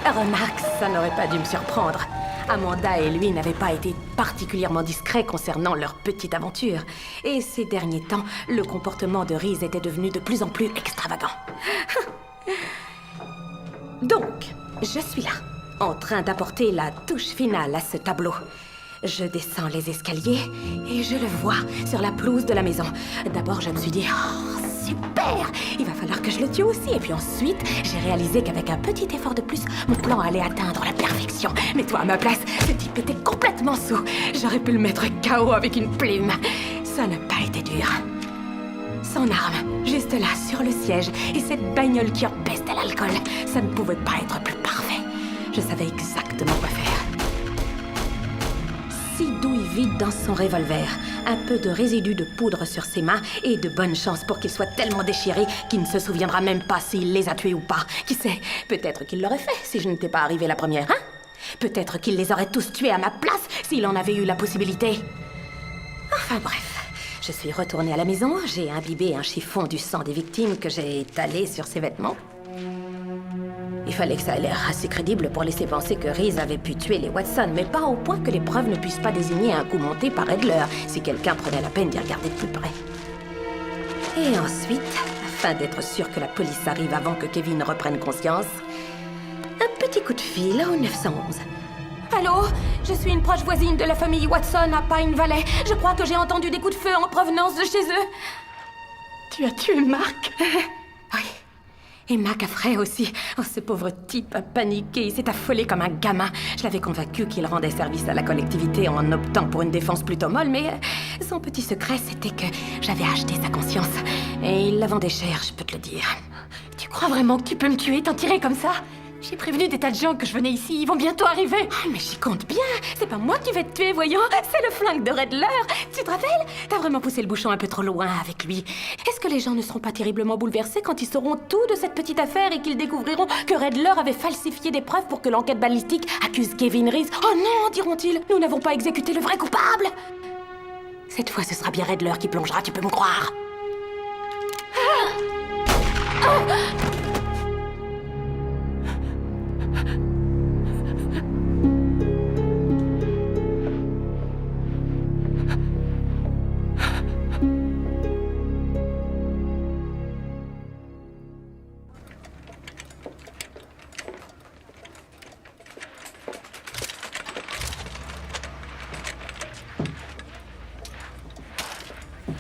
Remarque, ça n'aurait pas dû me surprendre. Amanda et lui n'avaient pas été particulièrement discrets concernant leur petite aventure. Et ces derniers temps, le comportement de Reese était devenu de plus en plus extravagant. Donc, je suis là, en train d'apporter la touche finale à ce tableau. Je descends les escaliers et je le vois sur la pelouse de la maison. D'abord, je me suis dit, oh, super! père. Il va falloir que je le tue aussi. Et puis ensuite, j'ai réalisé qu'avec un petit effort de plus, mon plan allait atteindre la perfection. Mais toi, à ma place, ce type était complètement saoul. J'aurais pu le mettre KO avec une plume. Ça n'a pas été dur. Son arme, juste là, sur le siège, et cette bagnole qui empeste à l'alcool, ça ne pouvait pas être plus parfait. Je savais exactement quoi faire. 6 douilles vides dans son revolver, un peu de résidu de poudre sur ses mains, et de bonnes chances pour qu'il soit tellement déchiré qu'il ne se souviendra même pas s'il les a tués ou pas. Qui sait, peut-être qu'il l'aurait fait si je n'étais pas arrivée la première, hein? Peut-être qu'il les aurait tous tués à ma place s'il en avait eu la possibilité. Enfin bref. Je suis retournée à la maison, j'ai imbibé un chiffon du sang des victimes que j'ai étalé sur ses vêtements. Il fallait que ça ait l'air assez crédible pour laisser penser que Reese avait pu tuer les Watson, mais pas au point que les preuves ne puissent pas désigner un coup monté par Redler, si quelqu'un prenait la peine d'y regarder de plus près. Et ensuite, afin d'être sûr que la police arrive avant que Kevin reprenne conscience, un petit coup de fil au 911. Allô? Je suis une proche voisine de la famille Watson à Pine Valley. Je crois que j'ai entendu des coups de feu en provenance de chez eux. Tu as tué Mark? Oui. Et Mac a Frey aussi. Oh, ce pauvre type a paniqué. Il s'est affolé comme un gamin. Je l'avais convaincu qu'il rendait service à la collectivité en optant pour une défense plutôt molle, mais son petit secret, c'était que j'avais acheté sa conscience. Et il la vendait cher, je peux te le dire. Tu crois vraiment que tu peux me tuer, t'en tirer comme ça? J'ai prévenu des tas de gens que je venais ici, ils vont bientôt arriver. Ah, mais j'y compte bien. C'est pas moi qui vais te tuer, voyons. C'est le flingue de Redler. Tu te rappelles? T'as vraiment poussé le bouchon un peu trop loin avec lui. Est-ce que les gens ne seront pas terriblement bouleversés quand ils sauront tout de cette petite affaire et qu'ils découvriront que Redler avait falsifié des preuves pour que l'enquête balistique accuse Kevin Reese? Oh non, diront-ils, nous n'avons pas exécuté le vrai coupable. Cette fois, ce sera bien Redler qui plongera, tu peux me croire.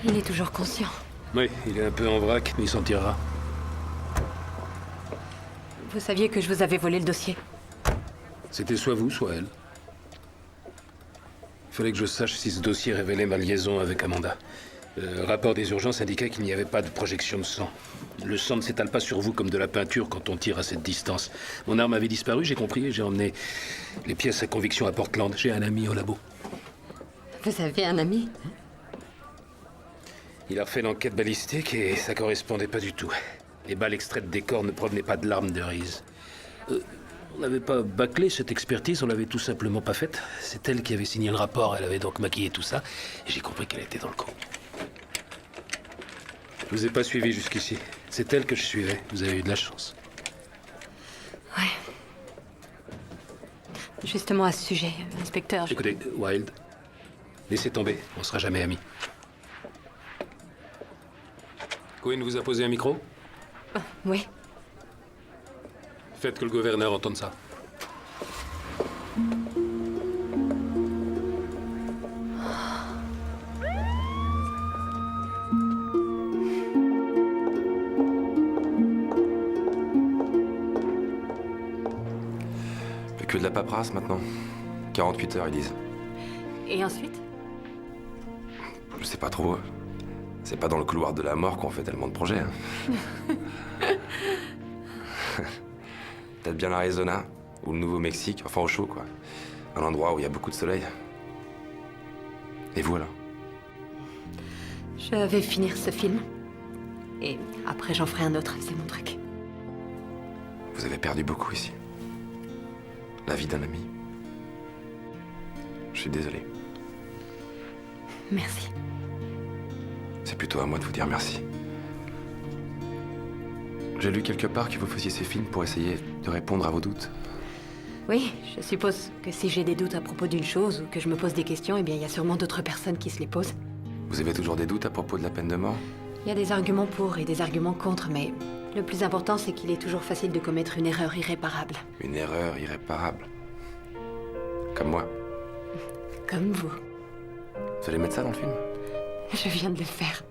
Il est toujours conscient. Oui, il est un peu en vrac, mais il s'en tirera. Vous saviez que je vous avais volé le dossier? C'était soit vous, soit elle. Il fallait que je sache si ce dossier révélait ma liaison avec Amanda. Le rapport des urgences indiquait qu'il n'y avait pas de projection de sang. Le sang ne s'étale pas sur vous comme de la peinture quand on tire à cette distance. Mon arme avait disparu, j'ai compris, et j'ai emmené les pièces à conviction à Portland. J'ai un ami au labo. Vous avez un ami? Il a refait l'enquête balistique et ça correspondait pas du tout. Les balles extraites des corps ne provenaient pas de l'arme de Reese. On n'avait pas bâclé cette expertise, on l'avait tout simplement pas faite. C'est elle qui avait signé le rapport, elle avait donc maquillé tout ça, et j'ai compris qu'elle était dans le coup. Je vous ai pas suivi jusqu'ici. C'est elle que je suivais. Vous avez eu de la chance. Ouais. Justement à ce sujet, inspecteur... Écoutez, Wilde, laissez tomber, on sera jamais amis. Quinn vous a posé un micro? Oui. Faites que le gouverneur entende ça. Plus que de la paperasse maintenant. 48 heures, ils disent. Et ensuite? Je sais pas trop. C'est pas dans le couloir de la mort qu'on fait tellement de projets. Hein. Peut-être bien l'Arizona, ou le Nouveau-Mexique, enfin au chaud, quoi. Un endroit où il y a beaucoup de soleil. Et vous, alors? Je vais finir ce film. Et après, j'en ferai un autre, c'est mon truc. Vous avez perdu beaucoup ici. La vie d'un ami. Je suis désolé. Merci. C'est plutôt à moi de vous dire merci. J'ai lu quelque part que vous faisiez ces films pour essayer de répondre à vos doutes. Oui, je suppose que si j'ai des doutes à propos d'une chose ou que je me pose des questions, eh bien, il y a sûrement d'autres personnes qui se les posent. Vous avez toujours des doutes à propos de la peine de mort? Il y a des arguments pour et des arguments contre, mais le plus important, c'est qu'il est toujours facile de commettre une erreur irréparable. Une erreur irréparable. Comme moi. Comme vous. Vous allez mettre ça dans le film? Je viens de le faire.